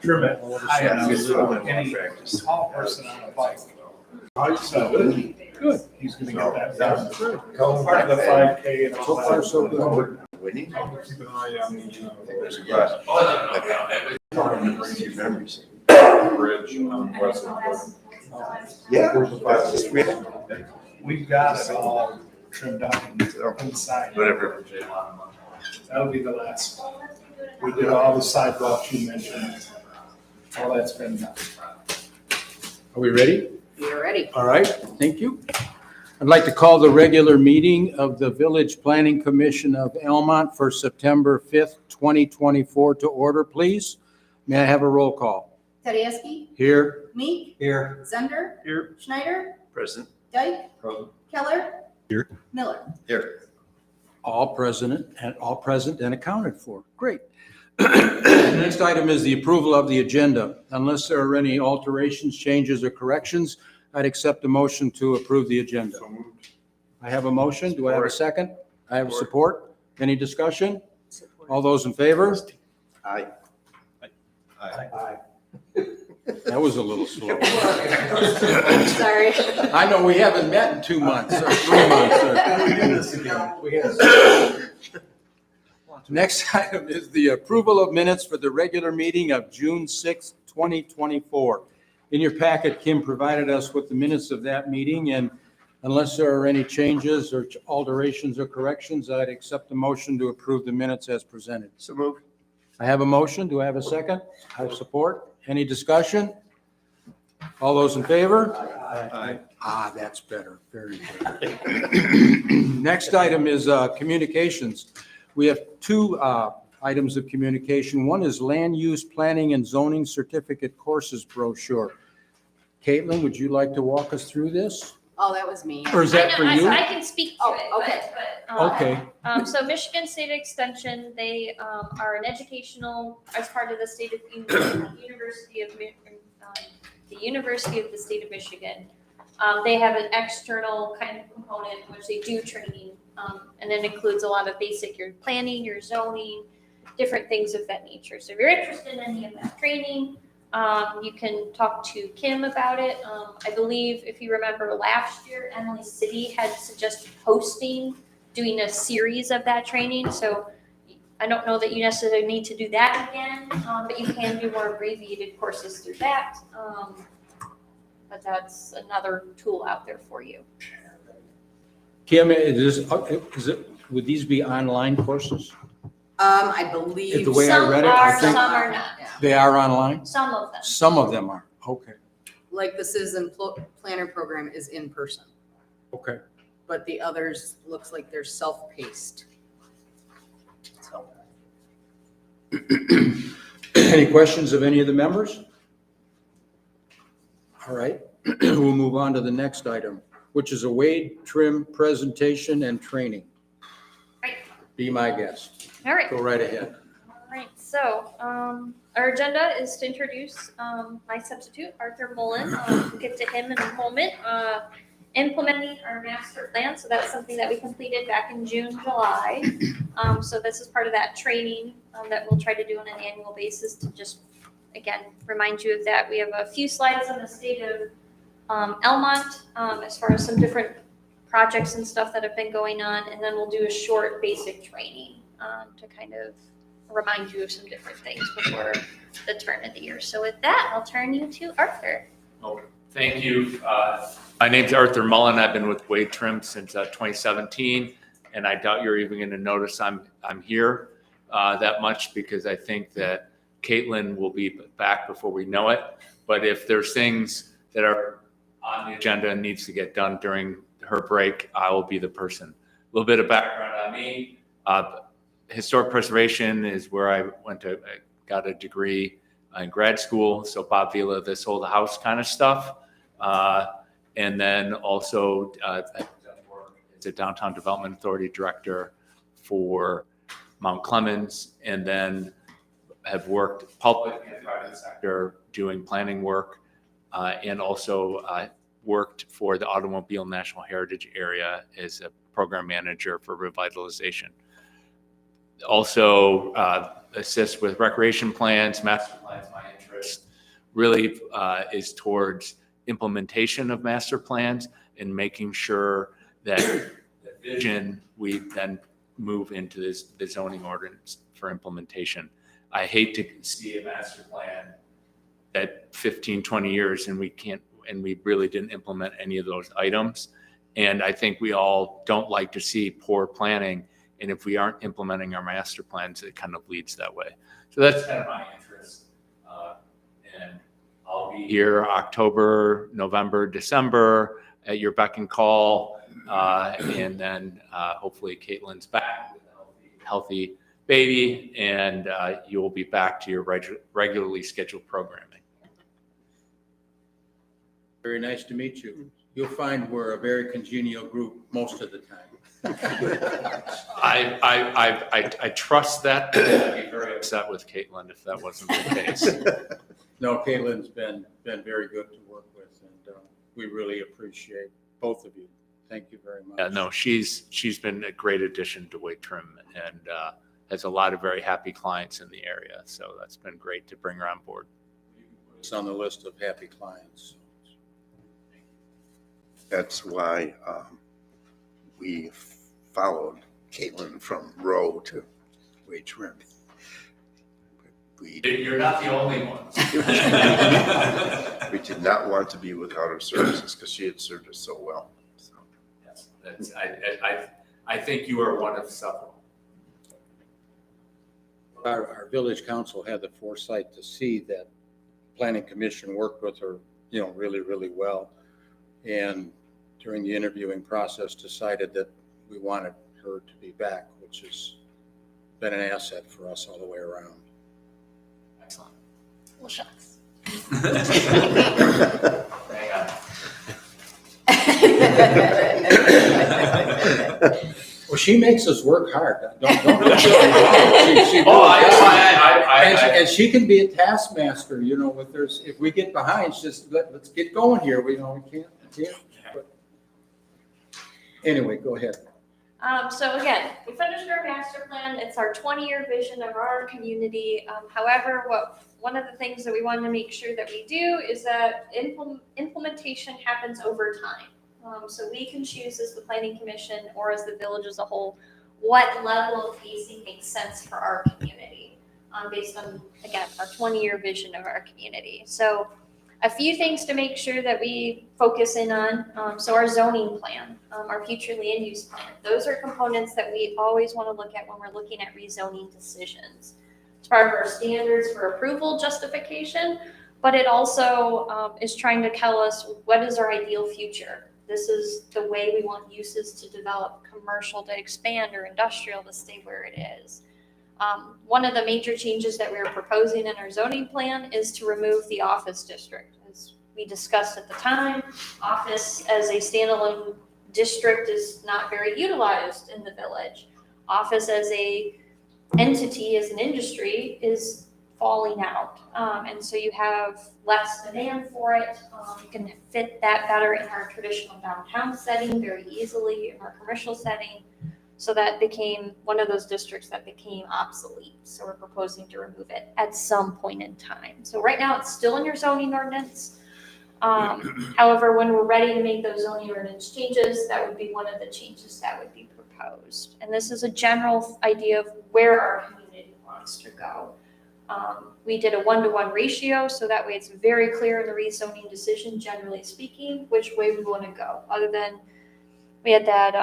Trim it high enough so any tall person on a bike. So good. He's gonna get that done. Part of the 5K and all that. So far, so good. Winning? Keep an eye on the, Memories. Bridge on West. Yeah. That's just real. we've got it all trimmed up inside. Whatever. That'll be the last. We did all the sidewalks you mentioned. All that's been done. Are we ready? You're ready. All right, thank you. I'd like to call the regular meeting of the Village Planning Commission of Elmont for September 5th, 2024 to order, please. May I have a roll call? Tedeschi, Here. Meek, Here. Zender, Here. Schneider, Present. Dyke, Present. Keller. Here. Miller. Here. All present and accounted for. Great. Next item is the approval of the agenda. Unless there are any alterations, changes, or corrections, I'd accept a motion to approve the agenda. So moved. I have a motion. Do I have a second? I have support. Any discussion? Support. All those in favor? Aye. Aye. That was a little slow. Sorry. I know we haven't met in 2 months or 3 months. Next item is the approval of minutes for the regular meeting of June 6th, 2024. In your packet, Kim provided us with the minutes of that meeting, and unless there are any changes or alterations or corrections, I'd accept the motion to approve the minutes as presented. So moved. I have a motion. Do I have a second? I have support. Any discussion? All those in favor? Aye. Ah, that's better. Very good. Next item is communications. We have two items of communication. One is land use planning and zoning certificate courses brochure. Caitlin, would you like to walk us through this? Oh, that was me. Or is that for you? I can speak to Oh, it. okay. Okay. So Michigan State Extension, they are an educational, as part of the state of University of the University of the State of Michigan. They have an external kind of component in which they do training, and it includes a lot of basic your planning, your zoning, different things of that nature. So if you're interested in any of that training, you can talk to Kim about it. I believe if you remember last year, Emily City had suggested doing a series of that training. So I don't know that you necessarily need to do that again, but you can do more abbreviated courses through that. But that's another tool out there for you. Kim, would these be online courses? I believe. The way I read it, I think- Some are not. Yeah. They are online? Some of them. Some of them are. Okay. Like the Citizen Planner program is in person, Okay. but the others looks like they're self-paced. So. Any questions of any of the members? All right, we'll move on to the next item, which is a Wade Trim presentation and training. Right. Be my guest. All right. Go right ahead. All right, so our agenda is to introduce my substitute, Arthur Mullen. We'll get to him in a moment. Implementing our master plan, so that's something that we completed back in June, July. So this is part of that training that we'll try to do on an annual basis to just, again, remind you of that. We have a few slides on the state of Elmont as far as some different projects and stuff that have been going on, and then we'll do a short basic training to kind of remind you of some different things before the turn of the year. So with that, I'll turn you to Arthur. Oh, thank you. My name's Arthur Mullen. I've been with Wade Trim since 2017, and I doubt you're even going to notice I'm here that much because I think that Caitlin will be back before we know it. But if there's things that are on the agenda and needs to get done during her break, I will be the person. A little bit of background on me. Historic preservation is where I got a degree in grad school. So Bob Vila, this whole house kind of stuff. And then also as a Downtown Development Authority director for Mount Clemens, and then have worked public and private sector doing planning work, and also worked for the Automobile National Heritage Area as a program manager for revitalization. Also assist with recreation plans, master plans, my interest. really is towards implementation of master plans and making sure that the vision, we then move into the zoning ordinance for implementation. I hate to see a master plan at 15, 20 years and we really didn't implement any of those items. And I think we all don't like to see poor planning. And if we aren't implementing our master plans, it kind of leads that way. So that's kind of my interest. And I'll be here October, November, December at your beck and call. And then hopefully Caitlin's back with a healthy baby, and you will be back to your regularly scheduled programming. Very nice to meet you. You'll find we're a very congenial group most of the time. I trust that. I'd be very upset with Caitlin if that wasn't the case. No, Caitlin's been very good to work with, and we really appreciate both of you. Thank you very much. Yeah, no, she's been a great addition to Wade Trim and has a lot of very happy clients in the area. So that's been great to bring her on board. It's on the list of happy clients. That's why we followed Caitlin from Rowe to Wade Trim. You're not the only one. We did not want to be without her services because she had served us so well. So. Yes, I think you are one of several. Our village council had the foresight to see that planning commission worked with her, really, really well. And during the interviewing process decided that we wanted her to be back, which has been an asset for us all the way around. Excellent. Well, shucks. Hang on. Well, she makes us work hard. Don't she Oh, and she can be a taskmaster, with there's, if we get behind, it's just let's get going here. We can't. But anyway, go ahead. So again, we finished our master plan. It's our 20-year vision of our community. However, one of the things that we want to make sure that we do is that implementation happens over time. So we can choose as the planning commission or as the village as a whole, what level of pacing makes sense for our community based on, again, our 20-year vision of our community. So a few things to make sure that we focus in on. So our zoning plan, our future land use plan, those are components that we always want to look at when we're looking at rezoning decisions. It's part of our standards for approval justification, but it also is trying to tell us what is our ideal future. This is the way we want uses to develop, commercial to expand or industrial to stay where it is. One of the major changes that we are proposing in our zoning plan is to remove the office district. As we discussed at the time, office as a standalone district is not very utilized in the village. Office as a entity, as an industry, is falling out. And so you have less demand for it. You can fit that better in our traditional downtown setting very easily, in our commercial setting. So that became one of those districts that became obsolete. So we're proposing to remove it at some point in time. So right now it's still in your zoning ordinance. However, when we're ready to make those zoning ordinance changes, that would be one of the changes that would be proposed. And this is a general idea of where our community wants to go. We did a 1-to-1 ratio, so that way it's very clear in the rezoning decision, generally speaking, which way we want to go. Other than we had that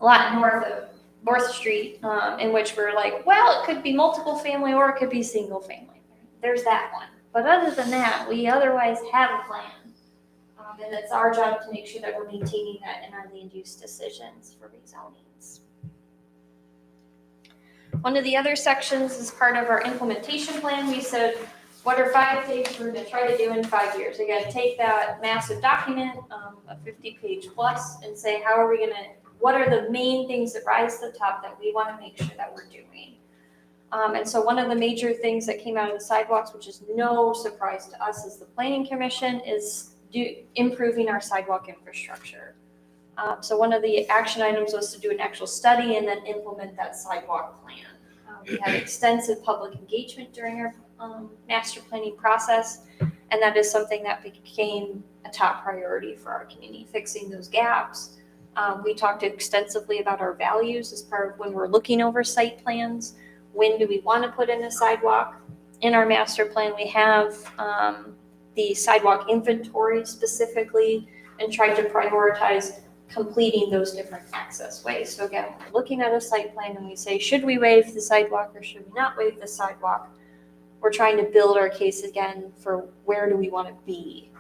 lot north of North Street, in which we're like, well, it could be multiple family or it could be single family. There's that one. But other than that, we otherwise have a plan. And it's our job to make sure that we're maintaining that in our land use decisions for rezonings. One of the other sections is part of our implementation plan. We said, what are 5 things we're going to try to do in 5 years? Again, take that massive document, a 50-page plus, and say, how are we going to, what are the main things that rise to the top that we want to make sure that we're doing? And so one of the major things that came out of the sidewalks, which is no surprise to us as the Planning Commission, is improving our sidewalk infrastructure. So one of the action items was to do an actual study and then implement that sidewalk plan. We had extensive public engagement during our master planning process. And that is something that became a top priority for our community, fixing those gaps. We talked extensively about our values as part of when we're looking over site plans. When do we want to put in a sidewalk? In our master plan, we have the sidewalk inventory specifically and tried to prioritize completing those different access ways. So again, we're looking at a site plan and we say, should we waive the sidewalk or should we not waive the sidewalk? We're trying to build our case again for where do we want to be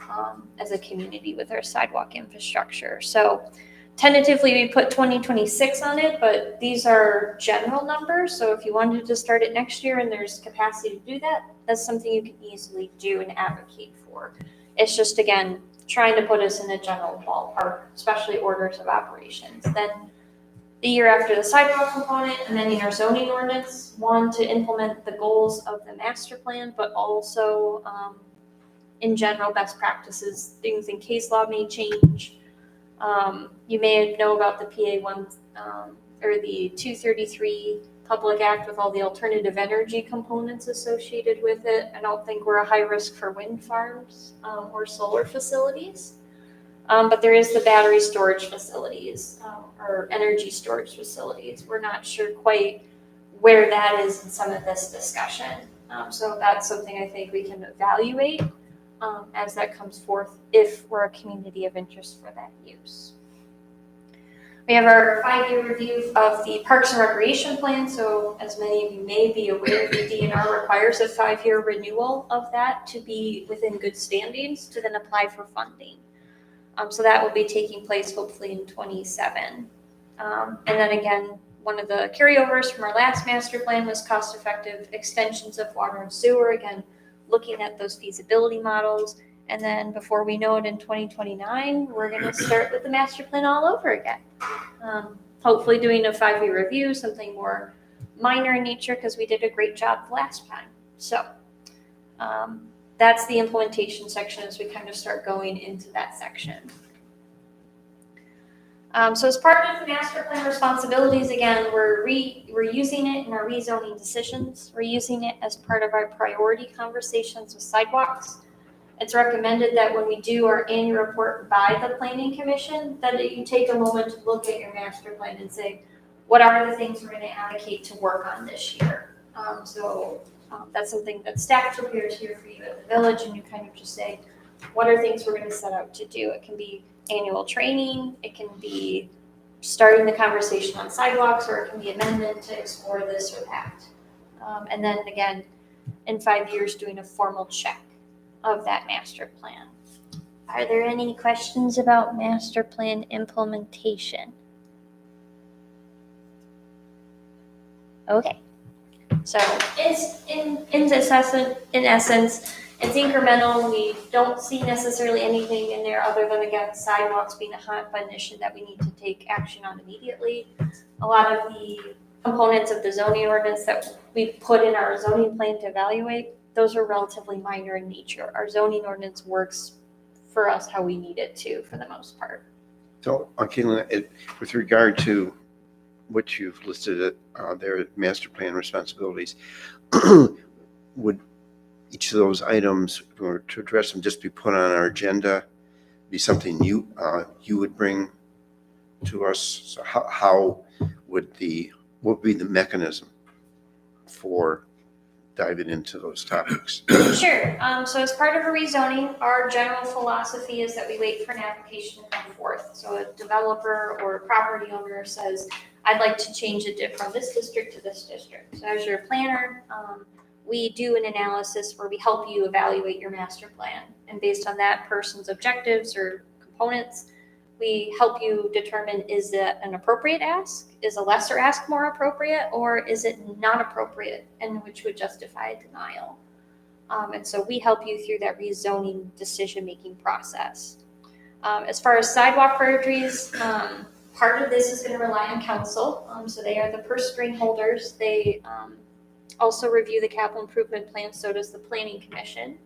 as a community with our sidewalk infrastructure. So tentatively, we put 2026 on it, but these are general numbers. So if you wanted to start it next year and there's capacity to do that, that's something you can easily do and advocate for. It's just, again, trying to put us in a general ballpark, especially orders of operations. Then the year after the sidewalk component, amending our zoning ordinance, one, to implement the goals of the master plan, but also in general, best practices, things in case law may change. You may know about the PA1 or the 233 Public Act with all the alternative energy components associated with it. I don't think we're a high risk for wind farms or solar facilities. But there is the battery storage facilities or energy storage facilities. We're not sure quite where that is in some of this discussion. So that's something I think we can evaluate as that comes forth if we're a community of interest for that use. We have our 5-year review of the Parks and Recreation Plan. So as many of you may be aware, the DNR requires a 5-year renewal of that to be within good standings to then apply for funding. So that will be taking place hopefully in 27. And then again, one of the carryovers from our last master plan was cost-effective extensions of water and sewer. Again, looking at those feasibility models. And then before we know it in 2029, we're going to start with the master plan all over again. Hopefully doing a 5-year review, something more minor in nature because we did a great job last time. So that's the implementation section as we kind of start going into that section. So as part of the master plan responsibilities, again, we're using it in our rezoning decisions. We're using it as part of our priority conversations with sidewalks. It's recommended that when we do our annual report by the Planning Commission, that you take a moment to look at your master plan and say, what are the things we're going to advocate to work on this year? That's something that staff prepares here for you at the village, and you kind of just say, what are things we're going to set out to do? It can be annual training, it can be starting the conversation on sidewalks, or it can be amendment to explore this or that. And then again, in 5 years, doing a formal check of that master plan. Are there any questions about master plan implementation? Okay. So in essence, it's incremental. We don't see necessarily anything in there other than, again, sidewalks being a hot button issue that we need to take action on immediately. A lot of the components of the zoning ordinance that we put in our zoning plan to evaluate, those are relatively minor in nature. Our zoning ordinance works for us how we need it to, for the most part. So, Keelan, with regard to what you've listed their master plan responsibilities, would each of those items, if we were to address them, just be put on our agenda, be something you would bring to us? So how would what would be the mechanism for diving into those topics? Sure. So as part of a rezoning, our general philosophy is that we wait for an application to come forth. So a developer or a property owner says, I'd like to change it from this district to this district. So as your planner, we do an analysis where we help you evaluate your master plan. And based on that person's objectives or components, we help you determine, is it an appropriate ask? Is a lesser ask more appropriate? Or is it not appropriate, and which would justify a denial? And so we help you through that rezoning decision-making process. As far as sidewalk boundaries, part of this is going to rely on council. So they are the purse string holders. They also review the capital improvement plan, so does the Planning Commission.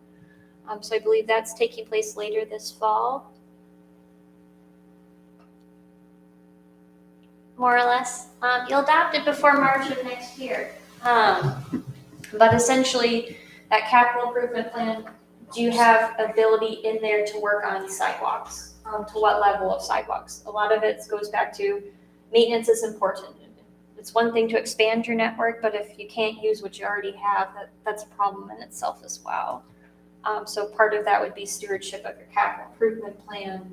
So I believe that's taking place later this fall. More or less. You'll adopt it before March of next year. But essentially, that capital improvement plan, do you have ability in there to work on sidewalks? To what level of sidewalks? A lot of it goes back to maintenance is important. It's one thing to expand your network, but if you can't use what you already have, that's a problem in itself as well. So part of that would be stewardship of your capital improvement plan.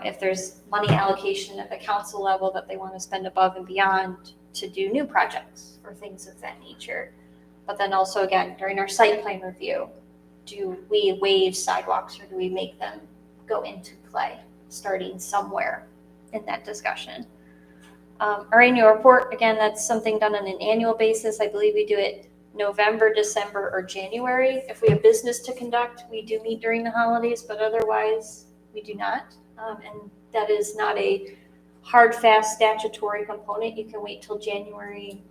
If there's money allocation at the council level that they want to spend above and beyond to do new projects or things of that nature. But then also, again, during our site plan review, do we waive sidewalks or do we make them go into play, starting somewhere in that discussion? Our annual report, again, that's something done on an annual basis. I believe we do it November, December, or January. If we have business to conduct, we do meet during the holidays, but otherwise we do not. And that is not a hard, fast statutory component. You can wait till January,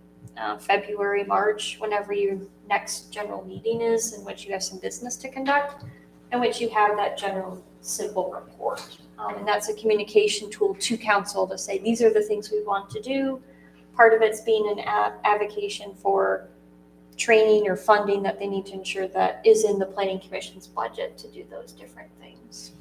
February, March, whenever your next general meeting is, in which you have some business to conduct, in which you have that general simple report. And that's a communication tool to council to say, these are the things we want to do. Part of it's being an advocation for training or funding that they need to ensure that is in the planning commission's budget to do those different things.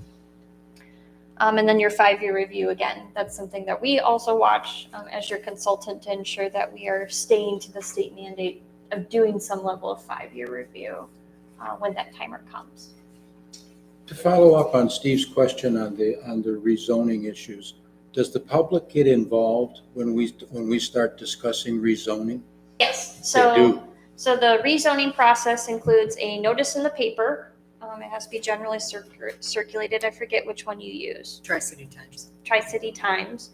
And then your 5-year review, again, that's something that we also watch as your consultant to ensure that we are staying to the state mandate of doing some level of 5-year review when that timer comes. To follow up on Steve's question on the rezoning issues, does the public get involved when we start discussing rezoning? Yes. They do. So the rezoning process includes a notice in the paper. It has to be generally circulated. I forget which one you use. Tri-City Times. Tri-City Times.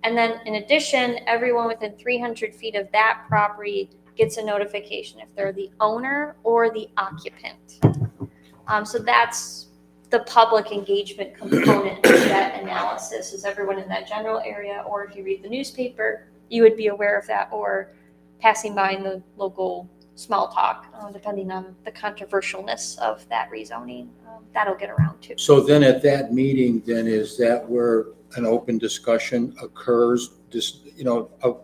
And then in addition, everyone within 300 feet of that property gets a notification if they're the owner or the occupant. So that's the public engagement component of that analysis, is everyone in that general area, or if you read the newspaper, you would be aware of that, or passing by in the local small talk, depending on the controversialness of that rezoning, that'll get around too. So then at that meeting, then is that where an open discussion occurs, just,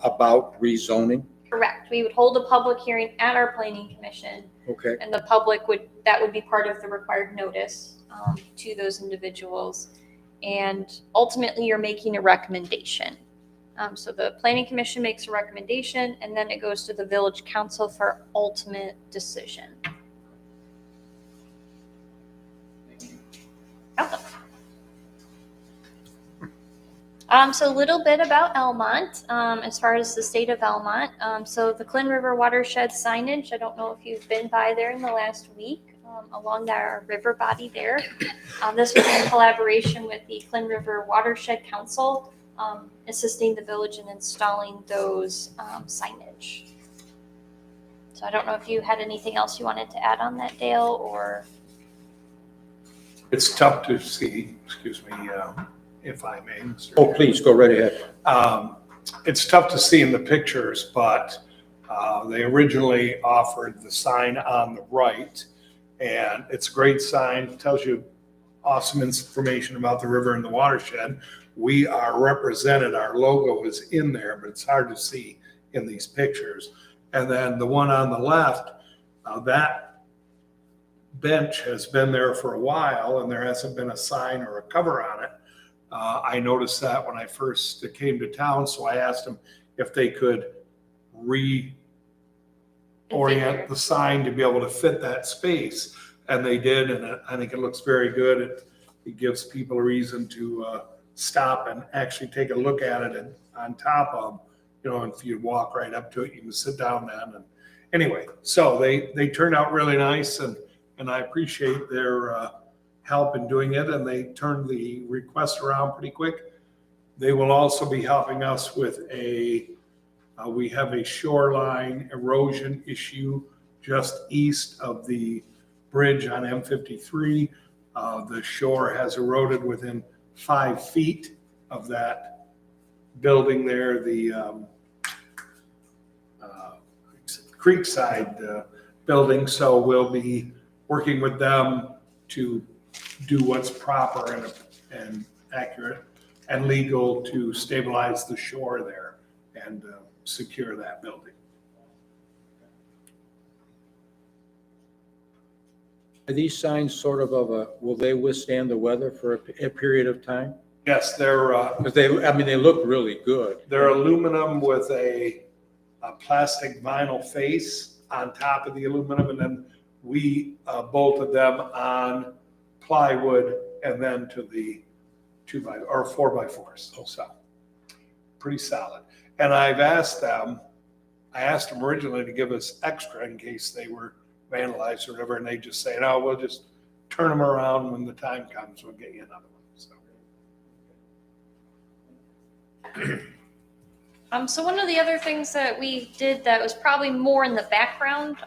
about rezoning? Correct. We would hold a public hearing at our planning commission, Okay. and the public that would be part of the required notice to those individuals. And ultimately, you're making a recommendation. So the planning commission makes a recommendation, and then it goes to the village council for ultimate decision. Welcome. So a little bit about Elmont, as far as the state of Elmont. So the Clinton River watershed signage, I don't know if you've been by there in the last week, along our river body there. This was in collaboration with the Clinton River Watershed Council, assisting the village in installing those signage. So I don't know if you had anything else you wanted to add on that, Dale, or? It's tough to see, excuse me, if I may, Mr. Oh, please, go right ahead. It's tough to see in the pictures, but they originally offered the sign on the right, and it's a great sign. It tells you awesome information about the river and the watershed. We are represented, our logo is in there, but it's hard to see in these pictures. And then the one on the left, that bench has been there for a while, and there hasn't been a sign or a cover on it. I noticed that when I first came to town, so I asked them if they could reorient the sign to be able to fit that space, and they did, and I think it looks very good. It gives people a reason to stop and actually take a look at it, and on top of, if you walk right up to it, you can sit down then. And anyway, so they turned out really nice, and I appreciate their help in doing it, and they turned the request around pretty quick. They will also be helping us with we have a shoreline erosion issue just east of the bridge on M53. The shore has eroded within 5 feet of that building there, the Creekside building. So we'll be working with them to do what's proper and accurate and legal to stabilize the shore there and secure that building. Are these signs sort of will they withstand the weather for a period of time? Yes, they're, Because they look really good. they're aluminum with a plastic vinyl face on top of the aluminum, and then we bolted them on plywood and then to the 4x4s. So pretty solid. And I asked them originally to give us extra in case they were vandalized or whatever, and they just say, no, we'll just turn them around when the time comes, we'll get you another one. So one of the other things that we did that was probably more in the background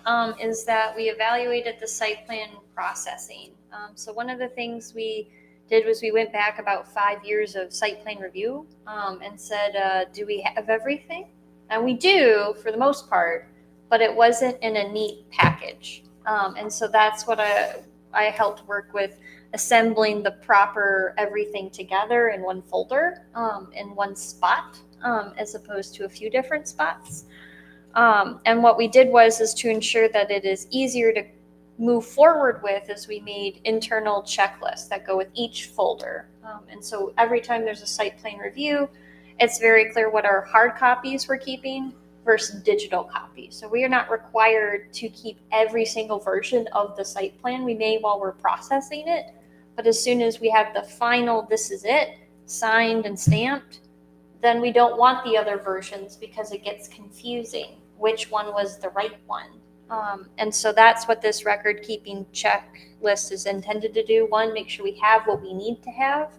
is that we evaluated the site plan processing. So one of the things we did was we went back about 5 years of site plan review and said, do we have everything? And we do for the most part, but it wasn't in a neat package. And so that's what I helped work with, assembling the proper everything together in one folder, in one spot, as opposed to a few different spots. And what we did is to ensure that it is easier to move forward with, is we made internal checklists that go with each folder. And so every time there's a site plan review, it's very clear what our hard copies we're keeping versus digital copies. So we are not required to keep every single version of the site plan. We may while we're processing it, but as soon as we have the final, this is it, signed and stamped, then we don't want the other versions because it gets confusing which one was the right one. And so that's what this record keeping checklist is intended to do. One, make sure we have what we need to have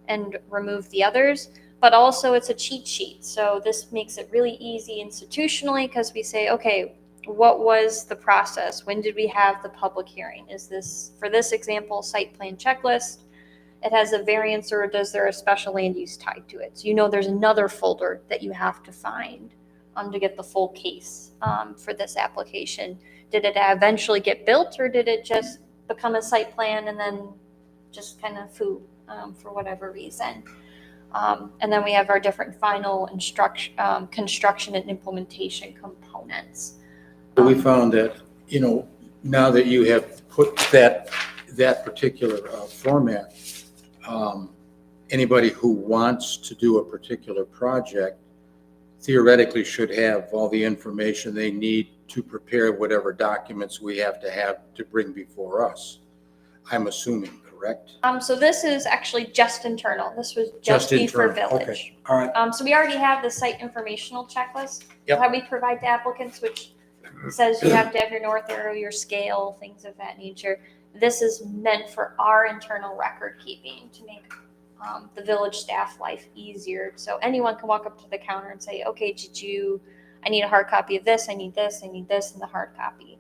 and remove the others, but also it's a cheat sheet. So this makes it really easy institutionally because we say, okay, what was the process? When did we have the public hearing? Is this, for this example, site plan checklist? It has a variance, or does there a special land use tied to it? So you know there's another folder that you have to find to get the full case for this application. Did it eventually get built, or did it just become a site plan and then just kind of for whatever reason? And then we have our different final construction and implementation components. We found that, now that you have put that particular format, anybody who wants to do a particular project theoretically should have all the information they need to prepare whatever documents we have to bring before us. I'm assuming, correct? So this is actually just internal. This was just be for internal. village. Okay. All right. So we already have the site informational checklist Yep. that we provide to applicants, which says you have to have your north arrow, your scale, things of that nature. This is meant for our internal record keeping to make the village staff life easier. So anyone can walk up to the counter and say, okay, I need a hard copy of this, I need this, in the hard copy.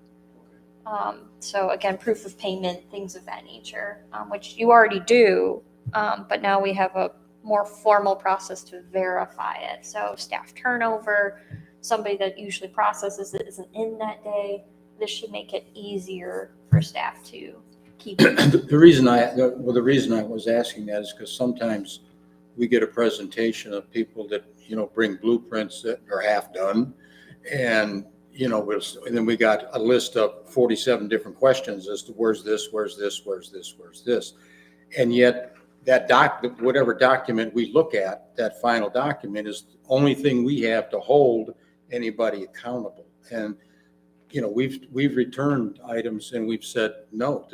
So again, proof of payment, things of that nature, which you already do, but now we have a more formal process to verify it. So staff turnover, somebody that usually processes it isn't in that day. This should make it easier for staff to keep it. The reason I was asking that is because sometimes we get a presentation of people that, bring blueprints that are half done. And, and then we got a list of 47 different questions as to where's this. And yet whatever document we look at, that final document is the only thing we have to hold anybody accountable. And, we've returned items and we've said, no,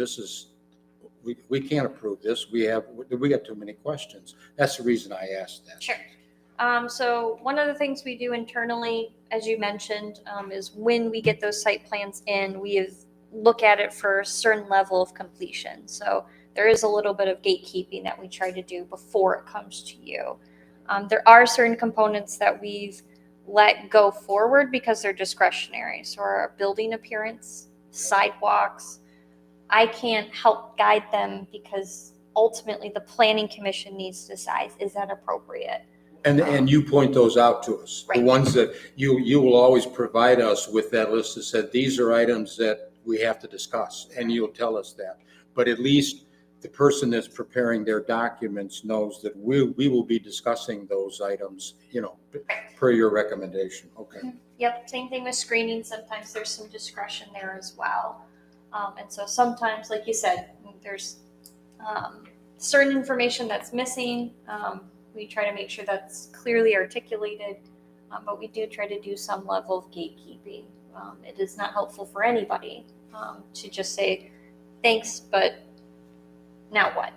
we can't approve this. We got too many questions. That's the reason I asked that. Sure. So one of the things we do internally, as you mentioned, is when we get those site plans in, we look at it for a certain level of completion. So there is a little bit of gatekeeping that we try to do before it comes to you. There are certain components that we've let go forward because they're discretionary. So our building appearance, sidewalks, I can't help guide them because ultimately the planning commission needs to decide, is that appropriate? And you point those out to us. Right. The ones that you will always provide us with that list that said, these are items that we have to discuss, and you'll tell us that. But at least the person that's preparing their documents knows that we will be discussing those items, per your recommendation. Okay. Yep, same thing with screening. Sometimes there's some discretion there as well. And so sometimes, like you said, there's certain information that's missing. We try to make sure that's clearly articulated, but we do try to do some level of gatekeeping. It is not helpful for anybody to just say, thanks, but now what?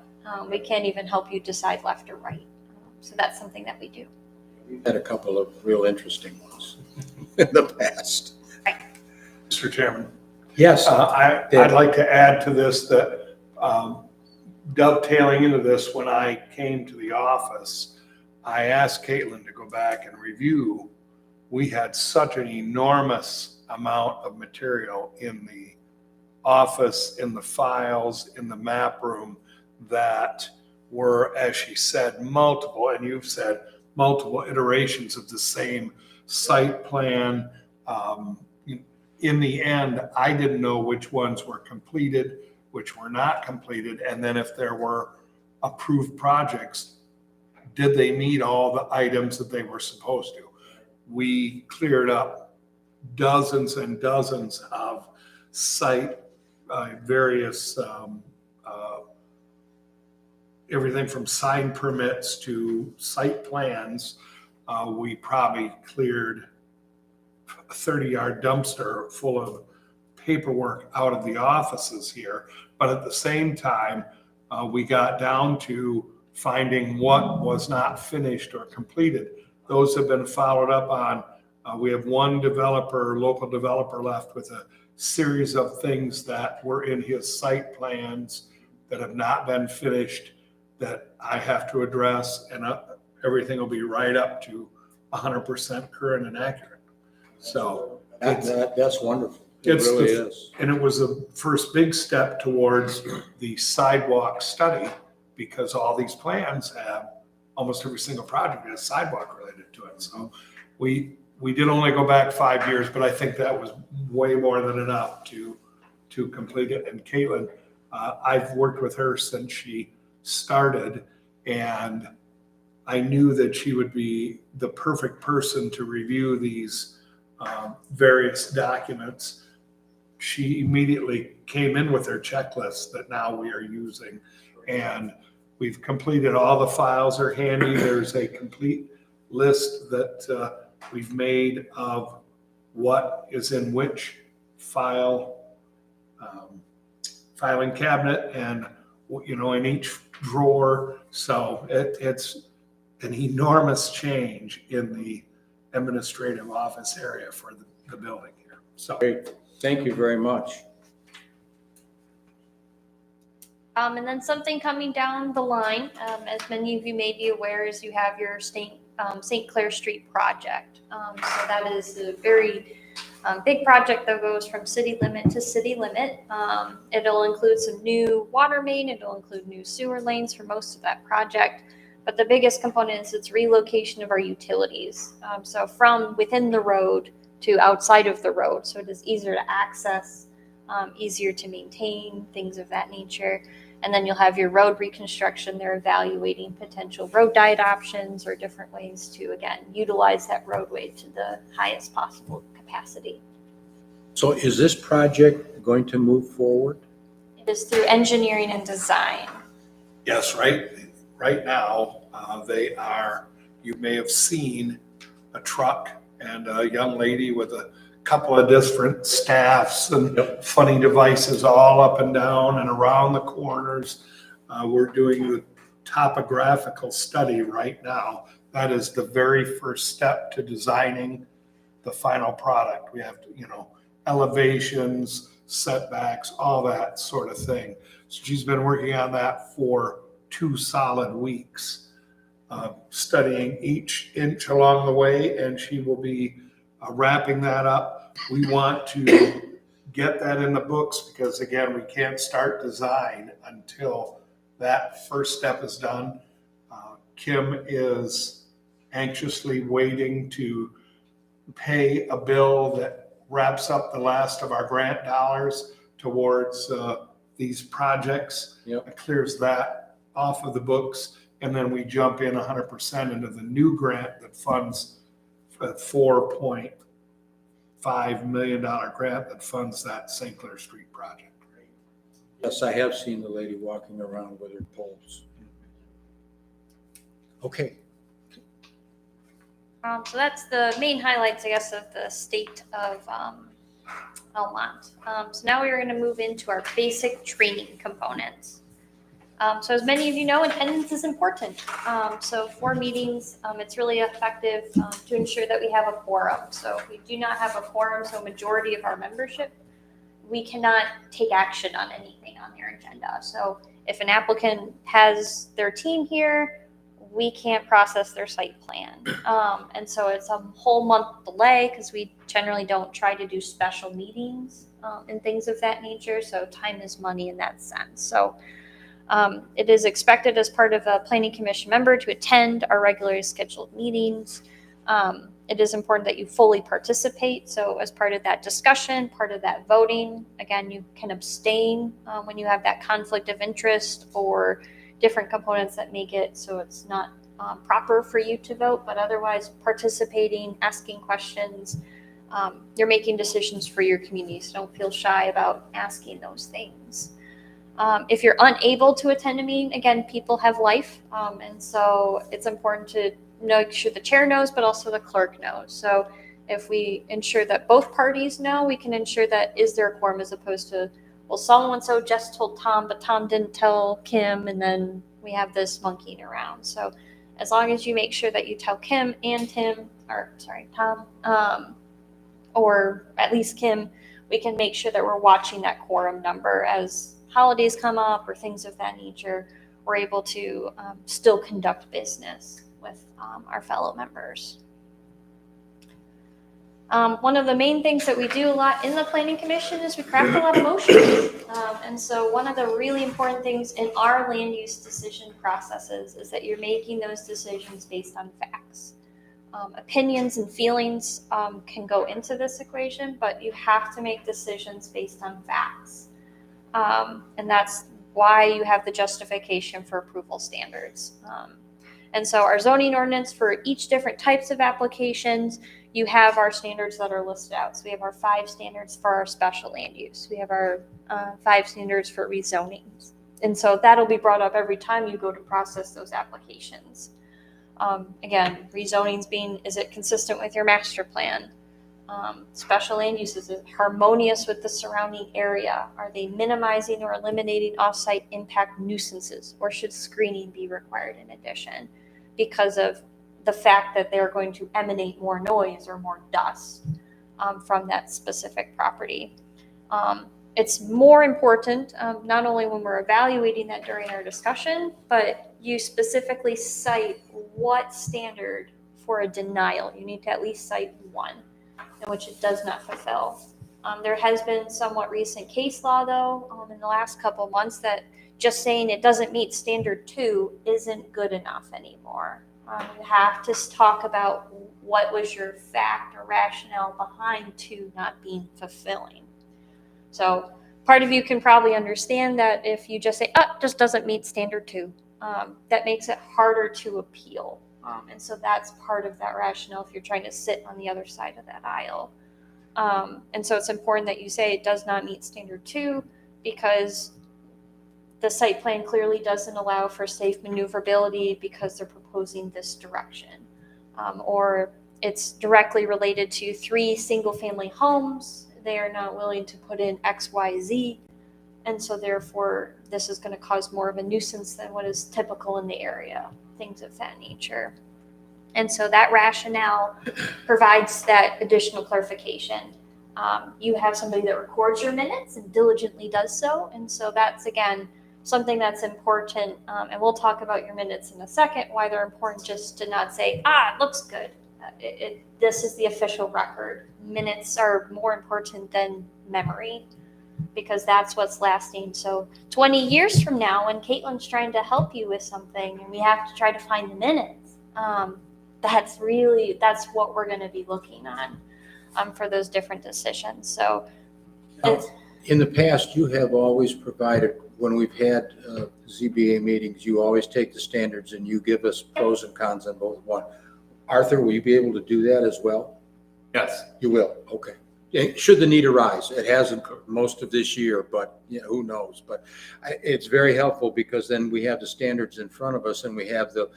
We can't even help you decide left or right. So that's something that we do. We've had a couple of real interesting ones in the past. Mr. Chairman. Yes, I'd like to add to this that dovetailing into this, when I came to the office, I asked Caitlin to go back and review. We had such an enormous amount of material in the office, in the files, in the map room that were, as she said, multiple, and you've said, multiple iterations of the same site plan. In the end, I didn't know which ones were completed, which were not completed, and then if there were approved projects, did they meet all the items that they were supposed to? We cleared up dozens and dozens of site, various, everything from sign permits to site plans. We probably cleared a 30-yard dumpster full of paperwork out of the offices here. But at the same time, we got down to finding what was not finished or completed. Those have been followed up on. We have one developer, local developer left with a series of things that were in his site plans that have not been finished that I have to address, and everything will be right up to 100% current and accurate. So that's wonderful. It It's really the- is. and it was the first big step towards the sidewalk study, because all these plans have, almost every single project has sidewalk related to it. So we did only go back 5 years, but I think that was way more than enough to complete it. And Caitlin, I've worked with her since she started, and I knew that she would be the perfect person to review these various documents. She immediately came in with her checklist that now we are using, and we've completed all the files are handy. There's a complete list that we've made of what is in which file, filing cabinet, and in each drawer. So it's an enormous change in the administrative office area for the building here. So Great. Thank you very much. And then something coming down the line, as many of you may be aware, is you have your St. Clair Street project. So that is a very big project that goes from city limit to city limit. It'll include some new water main. It'll include new sewer lanes for most of that project. But the biggest component is its relocation of our utilities. So from within the road to outside of the road. So it is easier to access, easier to maintain, things of that nature. And then you'll have your road reconstruction. They're evaluating potential road diet options or different ways to, again, utilize that roadway to the highest possible capacity. So is this project going to move forward? It is through engineering and design. yes, right now, you may have seen a truck and a young lady with a couple of different staffs and funny devices all up and down and around the corners. We're doing the topographical study right now. That is the very first step to designing the final product. We have to, elevations, setbacks, all that sort of thing. So she's been working on that for 2 solid weeks, studying each inch along the way, and she will be wrapping that up. We want to get that in the books because, again, we can't start design until that first step is done. Kim is anxiously waiting to pay a bill that wraps up the last of our grant dollars towards these projects. Yep. It clears that off of the books, and then we jump in 100% into the new grant that funds a $4.5 million grant that funds that St. Clair Street project. Yes, I have seen the lady walking around with her poles. Okay, So that's the main highlights, I guess, of the state of Belmont. So now we're going to move into our basic training components. So as many of you know, attendance is important. So for meetings, it's really effective to ensure that we have a quorum. So if we do not have a quorum, so a majority of our membership, we cannot take action on anything on their agenda. So if an applicant has their team here, we can't process their site plan. And so it's a whole month delay because we generally don't try to do special meetings and things of that nature. So time is money in that sense. So it is expected as part of a planning commission member to attend our regularly scheduled meetings. It is important that you fully participate. So as part of that discussion, part of that voting, again, you can abstain when you have that conflict of interest or different components that make it so it's not proper for you to vote, but otherwise participating, asking questions, you're making decisions for your community. So don't feel shy about asking those things. If you're unable to attend a meeting, again, people have life. And so it's important to make sure the chair knows, but also the clerk knows. So if we ensure that both parties know, we can ensure that is there a quorum as opposed to, well, so-and-so just told Tom, but Tom didn't tell Kim, and then we have this monkeying around. So as long as you make sure that you tell Kim and Tom, or at least Kim, we can make sure that we're watching that quorum number as holidays come up or things of that nature. We're able to still conduct business with our fellow members. One of the main things that we do a lot in the Planning Commission is we craft a lot of motions. And so one of the really important things in our land use decision processes is that you're making those decisions based on facts. Opinions and feelings can go into this equation, but you have to make decisions based on facts. And that's why you have the justification for approval standards. And so our zoning ordinance for each different types of applications, you have our standards that are listed out. So we have our 5 standards for our special land use. We have our 5 standards for rezoning. And so that'll be brought up every time you go to process those applications. Again, rezonings being, is it consistent with your master plan? Special land use, is it harmonious with the surrounding area? Are they minimizing or eliminating offsite impact nuisances? Or should screening be required in addition because of the fact that they're going to emanate more noise or more dust from that specific property? It's more important, not only when we're evaluating that during our discussion, but you specifically cite what standard for a denial. You need to at least cite one in which it does not fulfill. There has been somewhat recent case law, though, in the last couple of months that just saying it doesn't meet standard 2 isn't good enough anymore. You have to talk about what was your fact or rationale behind 2 not being fulfilling. So part of you can probably understand that if you just say, just doesn't meet standard 2, that makes it harder to appeal. And so that's part of that rationale if you're trying to sit on the other side of that aisle. And so it's important that you say it does not meet standard 2 because the site plan clearly doesn't allow for safe maneuverability because they're proposing this direction. Or it's directly related to 3 single-family homes. They are not willing to put in X, Y, Z. And so therefore, this is going to cause more of a nuisance than what is typical in the area, things of that nature. And so that rationale provides that additional clarification. You have somebody that records your minutes and diligently does so. And so that's, again, something that's important. And we'll talk about your minutes in a second, why they're important, just to not say, it looks good. This is the official record. Minutes are more important than memory, because that's what's lasting. So 20 years from now, when Caitlin's trying to help you with something and we have to try to find the minutes, that's what we're going to be looking on for those different decisions. So in the past, you have always provided, when we've had ZBA meetings, you always take the standards and you give us pros and cons on both one. Arthur, will you be able to do that as well? Yes. You will, okay. Should the need arise. It hasn't most of this year, but who knows? But it's very helpful because then we have the standards in front of us and we have the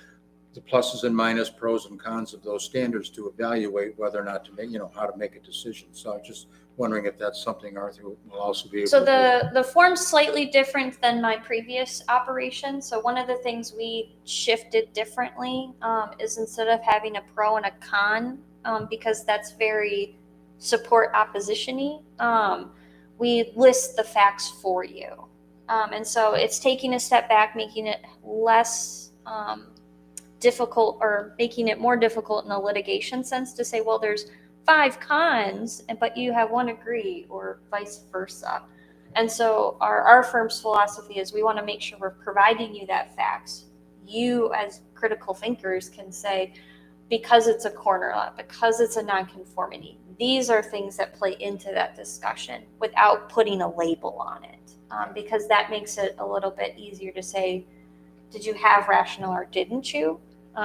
pluses and minus, pros and cons of those standards to evaluate whether or not to make, how to make a decision. So I'm just wondering if that's something Arthur will also be able So to the form's slightly different than my previous operation. So one of the things we shifted differently is instead of having a pro and a con, because that's very support opposition-y, we list the facts for you. And so it's taking a step back, making it less difficult, or making it more difficult in a litigation sense to say, well, there's 5 cons, but you have 1 agree, or vice versa. And so our firm's philosophy is we want to make sure we're providing you that facts. You as critical thinkers can say, because it's a corner lot, because it's a nonconformity, these are things that play into that discussion without putting a label on it, because that makes it a little bit easier to say, did you have rational or didn't you?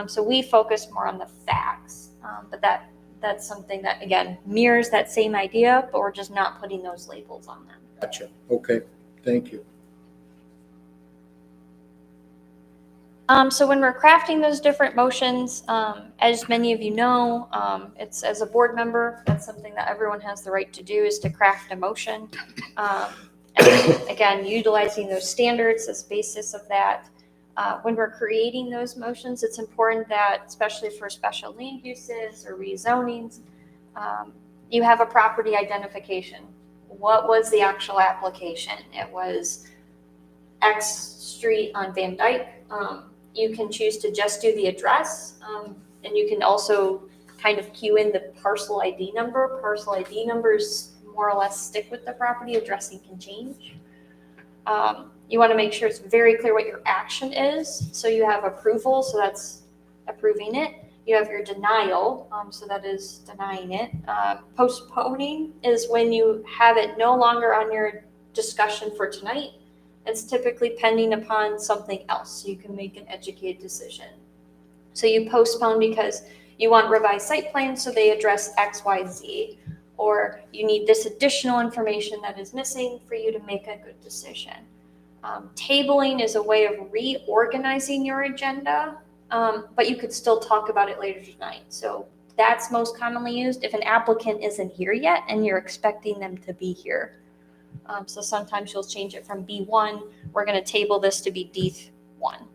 So we focus more on the facts, but that's something that, again, mirrors that same idea, but we're just not putting those labels on them. Gotcha. Okay, thank you. So when we're crafting those different motions, as many of you know, it's as a board member, that's something that everyone has the right to do, is to craft a motion. And again, utilizing those standards as basis of that. When we're creating those motions, it's important that, especially for special land uses or rezonings, you have a property identification. What was the actual application? It was X Street on Van Dyke. You can choose to just do the address, and you can also kind of cue in the parcel ID number. Parcel ID numbers more or less stick with the property. Addressing can change. You want to make sure it's very clear what your action is. So you have approval, so that's approving it. You have your denial, so that is denying it. Postponing is when you have it no longer on your discussion for tonight. It's typically pending upon something else, so you can make an educated decision. So you postpone because you want revised site plans, so they address X, Y, Z, or you need this additional information that is missing for you to make a good decision. Tabling is a way of reorganizing your agenda, but you could still talk about it later tonight. So that's most commonly used if an applicant isn't here yet and you're expecting them to be here. So sometimes you'll change it from B1. We're going to table this to be D1.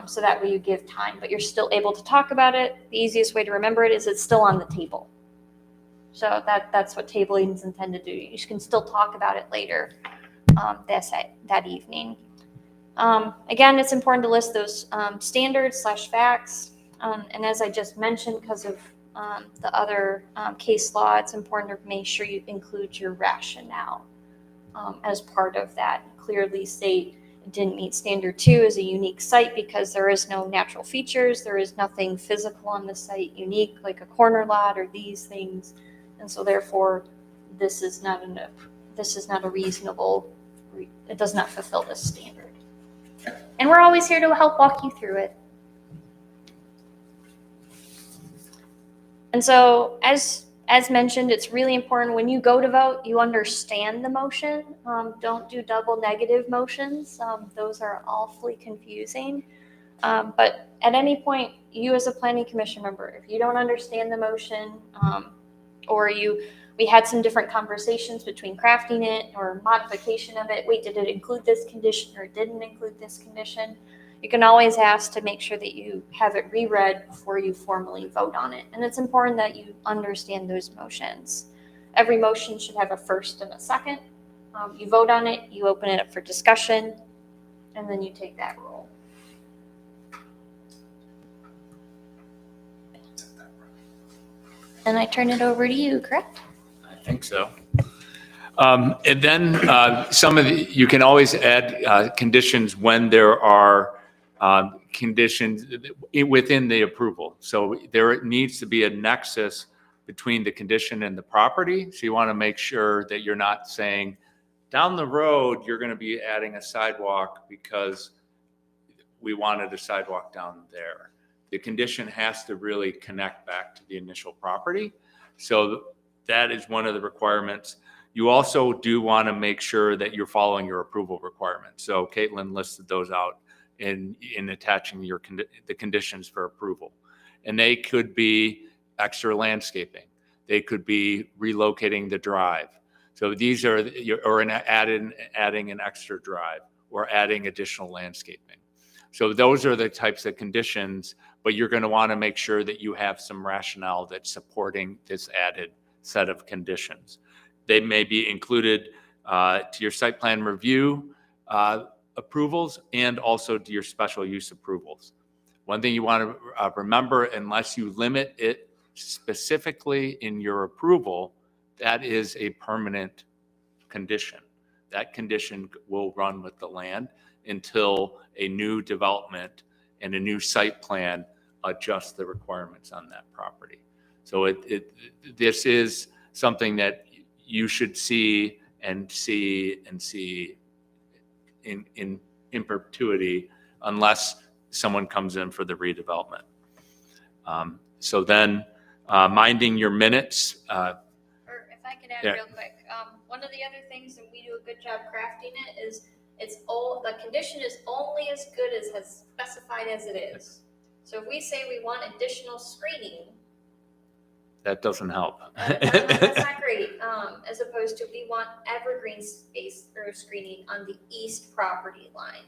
So that way you give time, but you're still able to talk about it. The easiest way to remember it is it's still on the table. So that's what tabling is intended to do. You can still talk about it later that evening. Again, it's important to list those standards / facts. And as I just mentioned, because of the other case law, it's important to make sure you include your rationale as part of that. Clearly state it didn't meet standard 2 as a unique site because there is no natural features. There is nothing physical on the site unique like a corner lot or these things. And so therefore, this is not a reasonable, it does not fulfill this standard. And we're always here to help walk you through it. And so as mentioned, it's really important when you go to vote, you understand the motion. Don't do double negative motions. Those are awfully confusing. But at any point, you as a planning commission member, if you don't understand the motion, or we had some different conversations between crafting it or modification of it. Wait, did it include this condition or didn't include this condition? You can always ask to make sure that you have it reread before you formally vote on it. And it's important that you understand those motions. Every motion should have a first and a second. You vote on it, you open it up for discussion, and then you take that roll. And I turn it over to you, correct? I think so. And then you can always add conditions when there are conditions within the approval. So there needs to be a nexus between the condition and the property. So you want to make sure that you're not saying down the road, you're going to be adding a sidewalk because we wanted a sidewalk down there. The condition has to really connect back to the initial property. So that is one of the requirements. You also do want to make sure that you're following your approval requirements. So Caitlin listed those out in attaching the conditions for approval. And they could be extra landscaping. They could be relocating the drive. So these are, or adding an extra drive or adding additional landscaping. So those are the types of conditions, but you're going to want to make sure that you have some rationale that's supporting this added set of conditions. They may be included to your site plan review approvals and also to your special use approvals. One thing you want to remember, unless you limit it specifically in your approval, that is a permanent condition. That condition will run with the land until a new development and a new site plan adjust the requirements on that property. So this is something that you should see in perpetuity unless someone comes in for the redevelopment. So then minding your minutes. Or if I could add Yeah. real quick, one of the other things, and we do a good job crafting it, is the condition is only as good as specified as it is. So if we say we want additional screening, That doesn't help. that's not great. As opposed to we want evergreen space or screening on the east property line.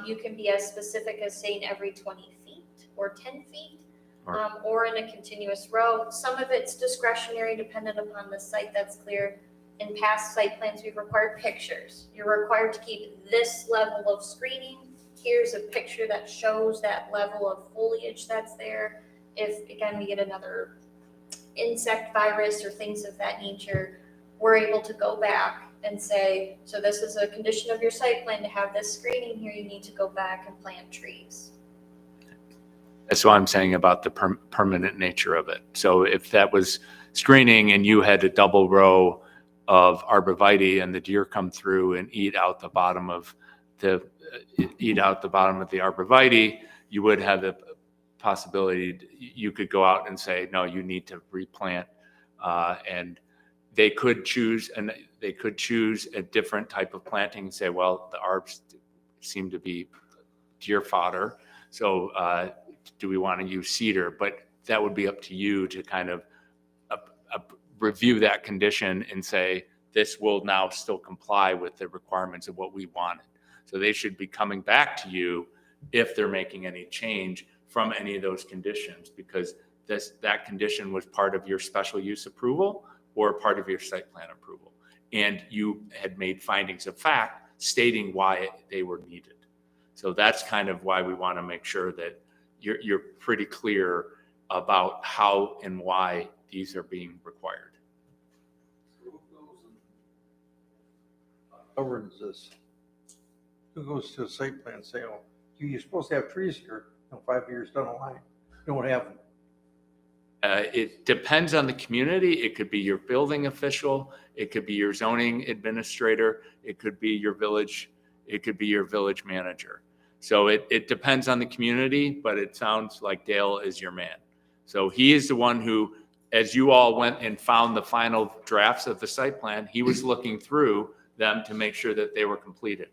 You can be as specific as saying every 20 feet or 10 feet, or in a continuous row. Some of it's discretionary dependent upon the site, that's clear. In past site plans, we've required pictures. You're required to keep this level of screening. Here's a picture that shows that level of foliage that's there. If, again, we get another insect virus or things of that nature, we're able to go back and say, so this is a condition of your site plan to have this screening here, you need to go back and plant trees. That's what I'm saying about the permanent nature of it. So if that was screening and you had a double row of arborvitae and the deer come through and eat out the bottom of the arborvitae, you would have the possibility, you could go out and say, no, you need to replant, and they could choose a different type of planting and say, well, the arbs seem to be deer fodder, so do we want to use cedar? But that would be up to you to kind of review that condition and say, this will now still comply with the requirements of what we wanted. So they should be coming back to you if they're making any change from any of those conditions, because that condition was part of your special use approval or part of your site plan approval. And you had made findings of fact stating why they were needed. So that's kind of why we want to make sure that you're pretty clear about how and why these are being required. Governs this. Who goes to a site plan and say, oh, you're supposed to have trees here, 5 years down the line, you don't have them. It depends on the community. It could be your building official. It could be your zoning administrator. It could be your village. It could be your village manager. So it depends on the community, but it sounds like Dale is your man. So he is the one who, as you all went and found the final drafts of the site plan, he was looking through them to make sure that they were completed.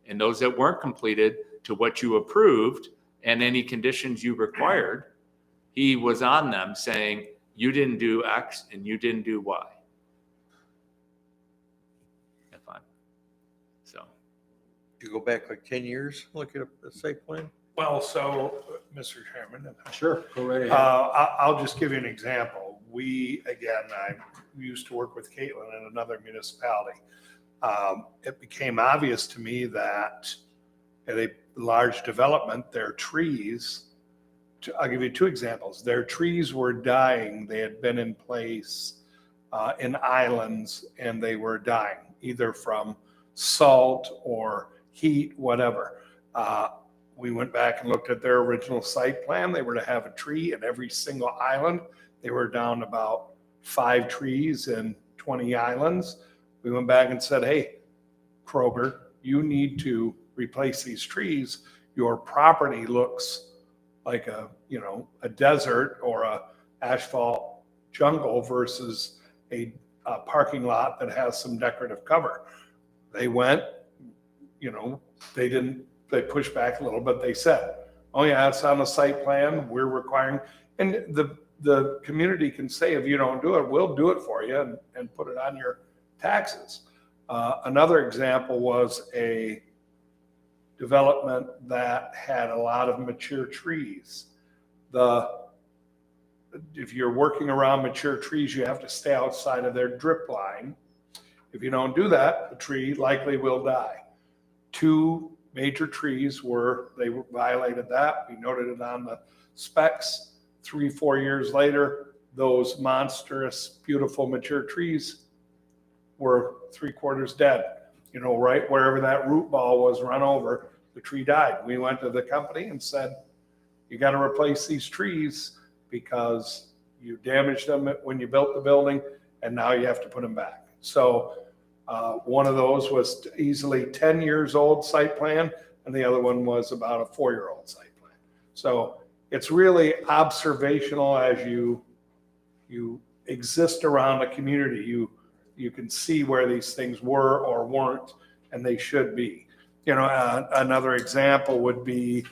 And those that weren't completed to what you approved and any conditions you required, he was on them saying, you didn't do X and you didn't do Y. Yeah, fine. So. You go back like 10 years, look at a site plan? Well, so, Mr. Chairman, Sure, go right ahead. I'll just give you an example. I used to work with Caitlin in another municipality. It became obvious to me that at a large development, their trees, I'll give you two examples. Their trees were dying. They had been in place in islands and they were dying, either from salt or heat, whatever. We went back and looked at their original site plan. They were to have a tree at every single island. They were down about 5 trees in 20 islands. We went back and said, hey, Kroger, you need to replace these trees. Your property looks like a desert or a asphalt jungle versus a parking lot that has some decorative cover. They went, they pushed back a little, but they said, oh yeah, it's on the site plan, we're requiring, and the community can say, if you don't do it, we'll do it for you and put it on your taxes. Another example was a development that had a lot of mature trees. If you're working around mature trees, you have to stay outside of their drip line. If you don't do that, the tree likely will die. 2 major trees they violated that. We noted it on the specs. 3-4 years later, those monstrous, beautiful mature trees were 3/4 dead. Right wherever that root ball was run over, the tree died. We went to the company and said, you got to replace these trees because you damaged them when you built the building, and now you have to put them back. So one of those was easily 10 years old site plan, and the other one was about a 4-year-old site plan. So it's really observational as you exist around a community. You can see where these things were or weren't, and they should be. Another example would be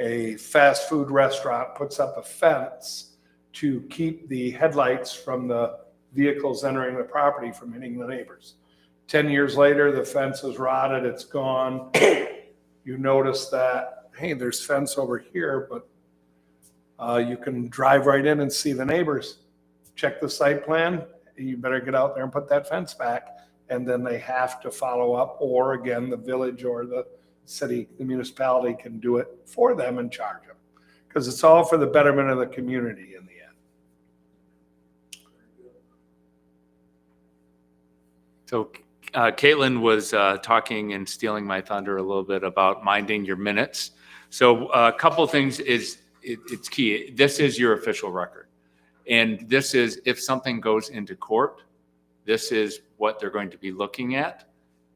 a fast food restaurant puts up a fence to keep the headlights from the vehicles entering the property from hitting the neighbors. 10 years later, the fence is rotted, it's gone. You notice that, hey, there's fence over here, but you can drive right in and see the neighbors. Check the site plan, you better get out there and put that fence back. And then they have to follow up, or again, the village or the city, the municipality can do it for them and charge them. Because it's all for the betterment of the community in the end. So Caitlin was talking and stealing my thunder a little bit about minding your minutes. So a couple of things it's key. This is your official record. And this is, if something goes into court, this is what they're going to be looking at.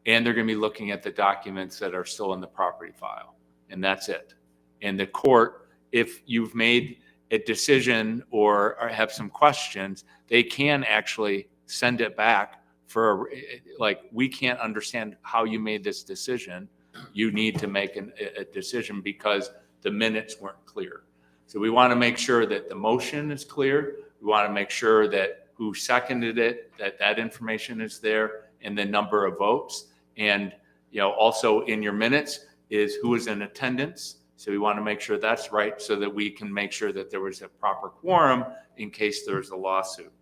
And they're going to be looking at the documents that are still in the property file. And that's it. And the court, if you've made a decision or have some questions, they can actually send it back for, like, we can't understand how you made this decision. You need to make a decision because the minutes weren't clear. So we want to make sure that the motion is clear. We want to make sure that who seconded it, that information is there, and the number of votes. And, also in your minutes is who is in attendance. So we want to make sure that's right so that we can make sure that there was a proper quorum in case there's a lawsuit.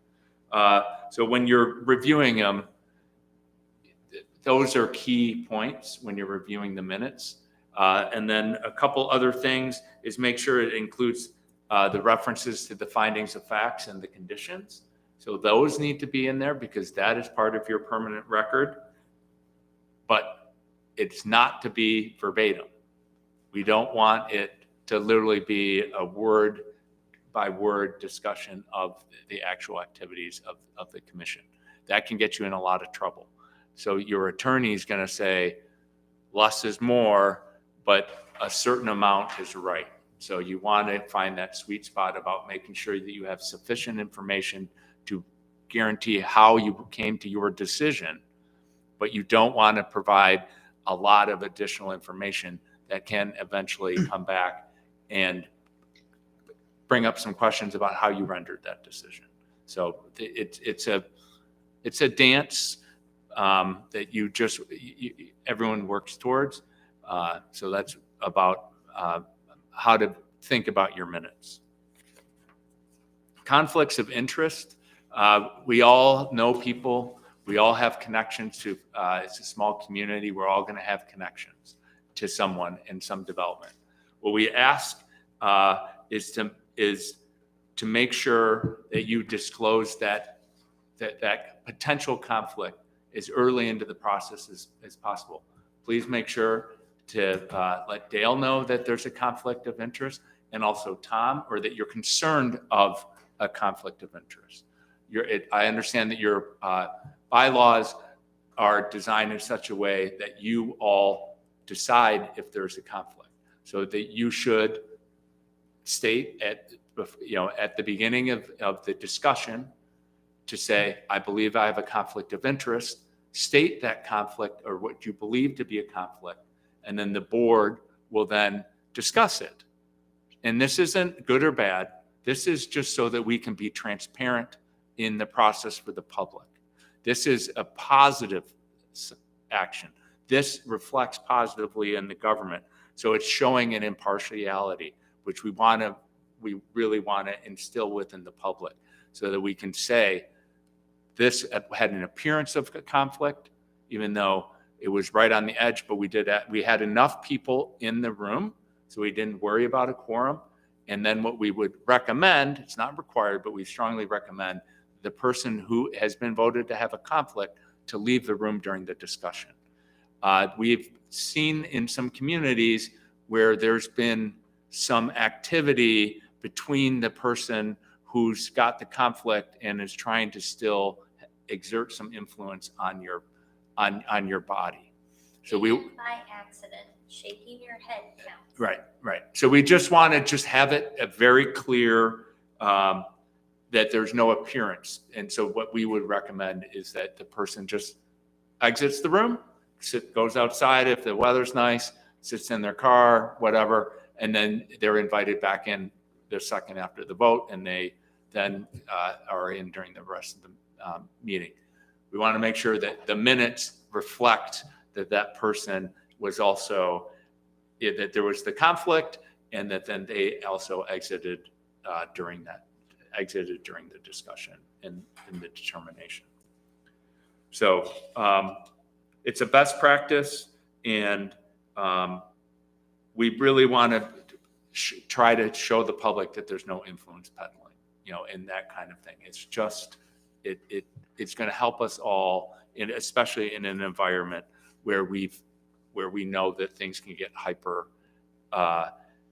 So when you're reviewing them, those are key points when you're reviewing the minutes. And then a couple other things is make sure it includes the references to the findings of facts and the conditions. So those need to be in there because that is part of your permanent record. But it's not to be verbatim. We don't want it to literally be a word by word discussion of the actual activities of the commission. That can get you in a lot of trouble. So your attorney is going to say less is more, but a certain amount is right. So you want to find that sweet spot about making sure that you have sufficient information to guarantee how you came to your decision, but you don't want to provide a lot of additional information that can eventually come back and bring up some questions about how you rendered that decision. So it's a dance that everyone works towards. So that's about how to think about your minutes. Conflicts of interest. We all know people. We all have connections to, it's a small community. We're all going to have connections to someone in some development. What we ask is to make sure that you disclose that potential conflict as early into the process as possible. Please make sure to let Dale know that there's a conflict of interest, and also Tom, or that you're concerned of a conflict of interest. I understand that your bylaws are designed in such a way that you all decide if there's a conflict, so that you should state at the beginning of the discussion to say, I believe I have a conflict of interest, state that conflict or what you believe to be a conflict, and then the board will then discuss it. And this isn't good or bad. This is just so that we can be transparent in the process for the public. This is a positive action. This reflects positively in the government. So it's showing an impartiality, which we really want to instill within the public so that we can say this had an appearance of a conflict, even though it was right on the edge, but we had enough people in the room, so we didn't worry about a quorum. And then what we would recommend, it's not required, but we strongly recommend the person who has been voted to have a conflict to leave the room during the discussion. We've seen in some communities where there's been some activity between the person who's got the conflict and is trying to still exert some influence on your body. So Even by accident, shaking your head counts. Right. So we just want to have it very clear that there's no appearance. And so what we would recommend is that the person just exits the room, goes outside if the weather's nice, sits in their car, whatever, and then they're invited back in the second after the vote, and they then are in during the rest of the meeting. We want to make sure that the minutes reflect that person was also, that there was the conflict, and that then they also exited during the discussion and the determination. So it's a best practice, and we really want to try to show the public that there's no influence peddling, and that kind of thing. It's just, it's going to help us all, especially in an environment where we know that things can get hyper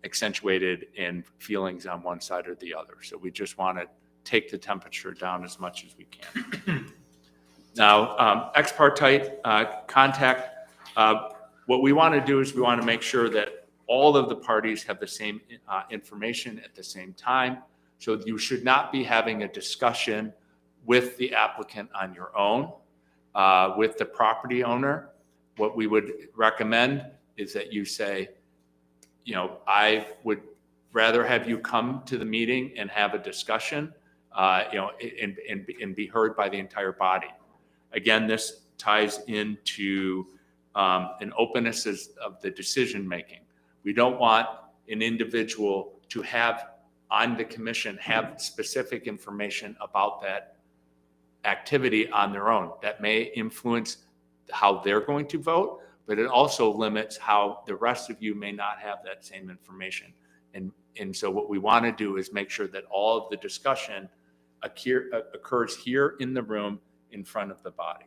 accentuated in feelings on one side or the other. So we just want to take the temperature down as much as we can. Now, ex parte contact, what we want to do is we want to make sure that all of the parties have the same information at the same time. So you should not be having a discussion with the applicant on your own, with the property owner. What we would recommend is that you say, I would rather have you come to the meeting and have a discussion, and be heard by the entire body. Again, this ties into an openness of the decision making. We don't want an individual to have on the commission have specific information about that activity on their own. That may influence how they're going to vote, but it also limits how the rest of you may not have that same information. And so what we want to do is make sure that all of the discussion occurs here in the room in front of the body.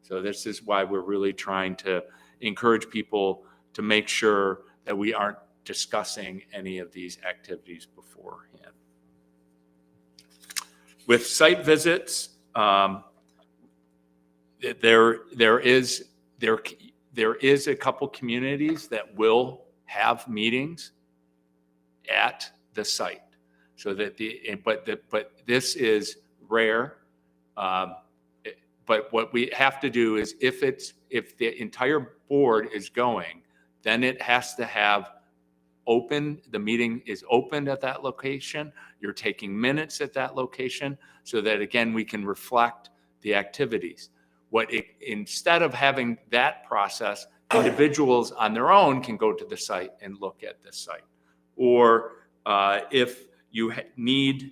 So this is why we're really trying to encourage people to make sure that we aren't discussing any of these activities beforehand. With site visits, there is a couple communities that will have meetings at the site, so that but this is rare. But what we have to do is if the entire board is going, then it has to have the meeting is opened at that location. You're taking minutes at that location so that, again, we can reflect the activities. Instead of having that process, individuals on their own can go to the site and look at the site. Or if you need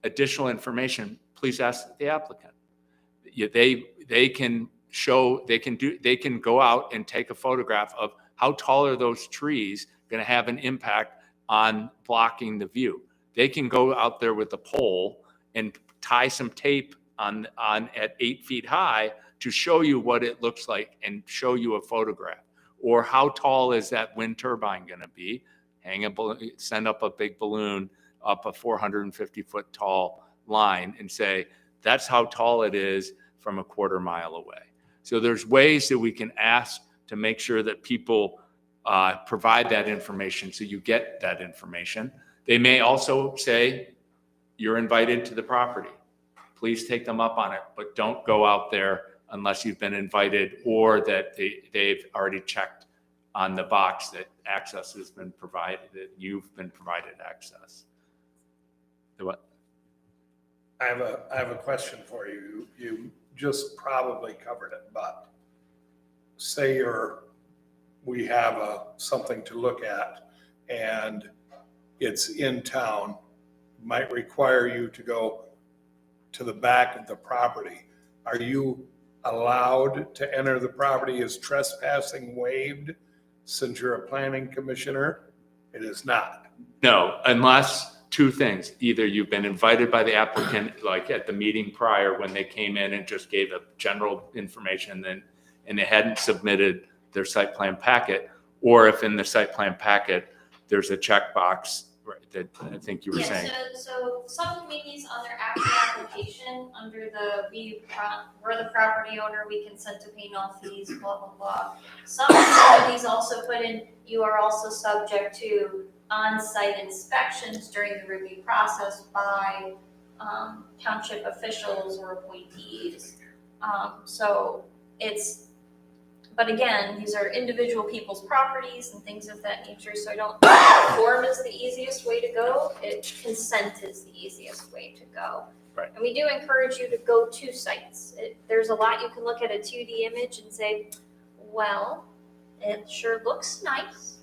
additional information, please ask the applicant. They can go out and take a photograph of how tall are those trees going to have an impact on blocking the view. They can go out there with a pole and tie some tape on at 8 feet high to show you what it looks like and show you a photograph. Or how tall is that wind turbine going to be? Send up a big balloon up a 450-foot tall line and say, that's how tall it is from a quarter mile away. So there's ways that we can ask to make sure that people provide that information so you get that information. They may also say, you're invited to the property. please take them up on it, but don't go out there unless you've been invited or that they've already checked on the box that access has been provided, that you've been provided access. The what? I have a question for you. You just probably covered it, but say we have something to look at and it's in town, might require you to go to the back of the property. Are you allowed to enter the property? Is trespassing waived since you're a planning commissioner? It is not. No, unless two things. Either you've been invited by the applicant, like at the meeting prior when they came in and just gave a general information and they hadn't submitted their site plan packet, or if in the site plan packet, there's a checkbox that I think you were saying. So some communities on their actual application, under we're the property owner, we consent to paying all fees, blah, blah, blah. Some communities also put in, you are also subject to on-site inspections during the review process by township officials or appointees. But again, these are individual people's properties and things of that nature, so I don't think form is the easiest way to go. Consent is the easiest way to go. Right. And we do encourage you to go to sites. There's a lot you can look at a 2D image and say, well, it sure looks nice.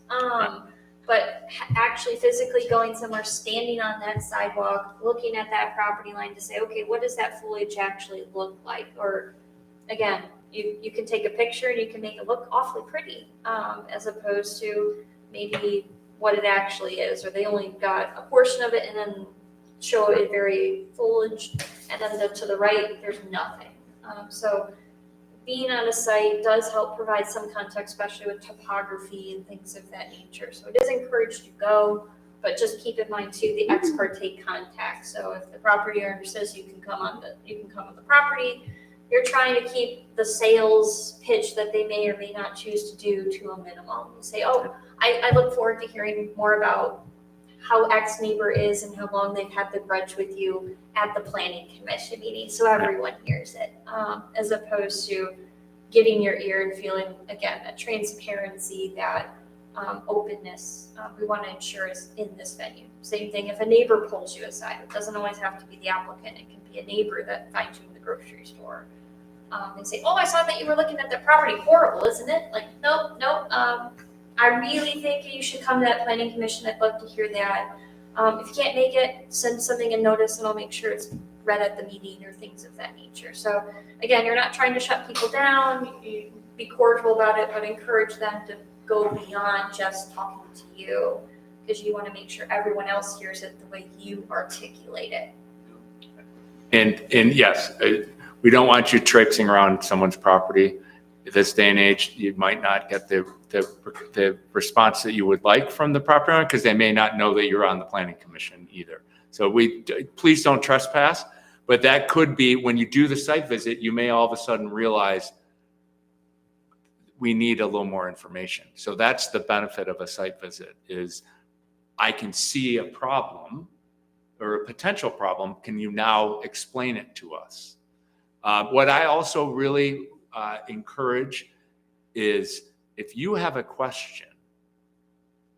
But actually physically going somewhere, standing on that sidewalk, looking at that property line to say, okay, what does that foliage actually look like? Or again, you can take a picture and you can make it look awfully pretty, as opposed to maybe what it actually is, or they only got a portion of it and then show it very foliage, and then to the right, there's nothing. So being on a site does help provide some context, especially with topography and things of that nature. So it is encouraged to go, but just keep in mind too, the ex parte contact. So if the property owner says you can come on the property, you're trying to keep the sales pitch that they may or may not choose to do to a minimum. You say, oh, I look forward to hearing more about how X neighbor is and how long they've had the grudge with you at the planning commission meeting, so everyone hears it, as opposed to getting your ear and feeling, again, that transparency, that openness we want to ensure is in this venue. Same thing if a neighbor pulls you aside. It doesn't always have to be the applicant. It can be a neighbor that finds you in the grocery store. They say, oh, I saw that you were looking at that property. Horrible, isn't it? Like, nope. I really think you should come to that planning commission. I'd love to hear that. If you can't make it, send something in notice and I'll make sure it's read at the meeting or things of that nature. So again, you're not trying to shut people down. You be cordial about it, but encourage them to go beyond just talking to you, because you want to make sure everyone else hears it the way you articulate it. And yes, we don't want you traipsing around someone's property. This day and age, you might not get the response that you would like from the property owner, because they may not know that you're on the planning commission either. So please don't trespass, but that could be when you do the site visit, you may all of a sudden realize we need a little more information. So that's the benefit of a site visit, is I can see a problem or a potential problem. Can you now explain it to us? What I also really encourage is, if you have a question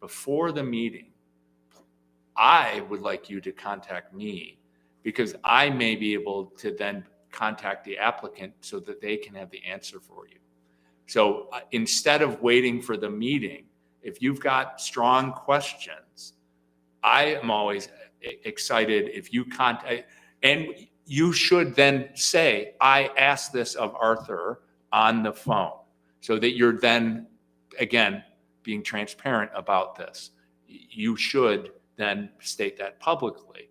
before the meeting, I would like you to contact me, because I may be able to then contact the applicant so that they can have the answer for you. So instead of waiting for the meeting, if you've got strong questions, I am always excited if you contact, and you should then say, I asked this of Arthur on the phone, so that you're then, again, being transparent about this. You should then state that publicly.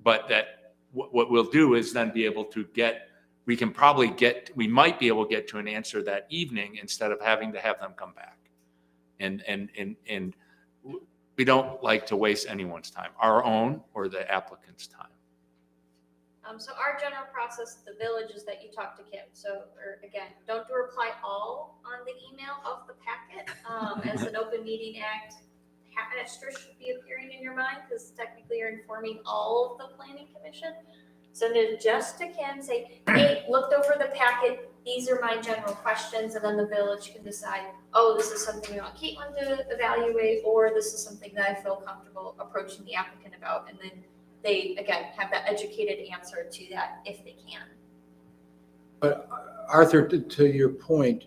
But that what we'll do is then be able to we might be able to get to an answer that evening instead of having to have them come back. And we don't like to waste anyone's time, our own or the applicant's time. So our general process at the village is that you talk to Kim. Again, don't do reply all on the email of the packet. As an open meeting act, asterisk should be appearing in your mind, because technically you're informing all of the planning commission. Send it just to Kim, say, hey, looked over the packet, these are my general questions, and then the village can decide, oh, this is something we want Caitlin to evaluate, or this is something that I feel comfortable approaching the applicant about, and then they, again, have that educated answer to that if they can. But Arthur, to your point,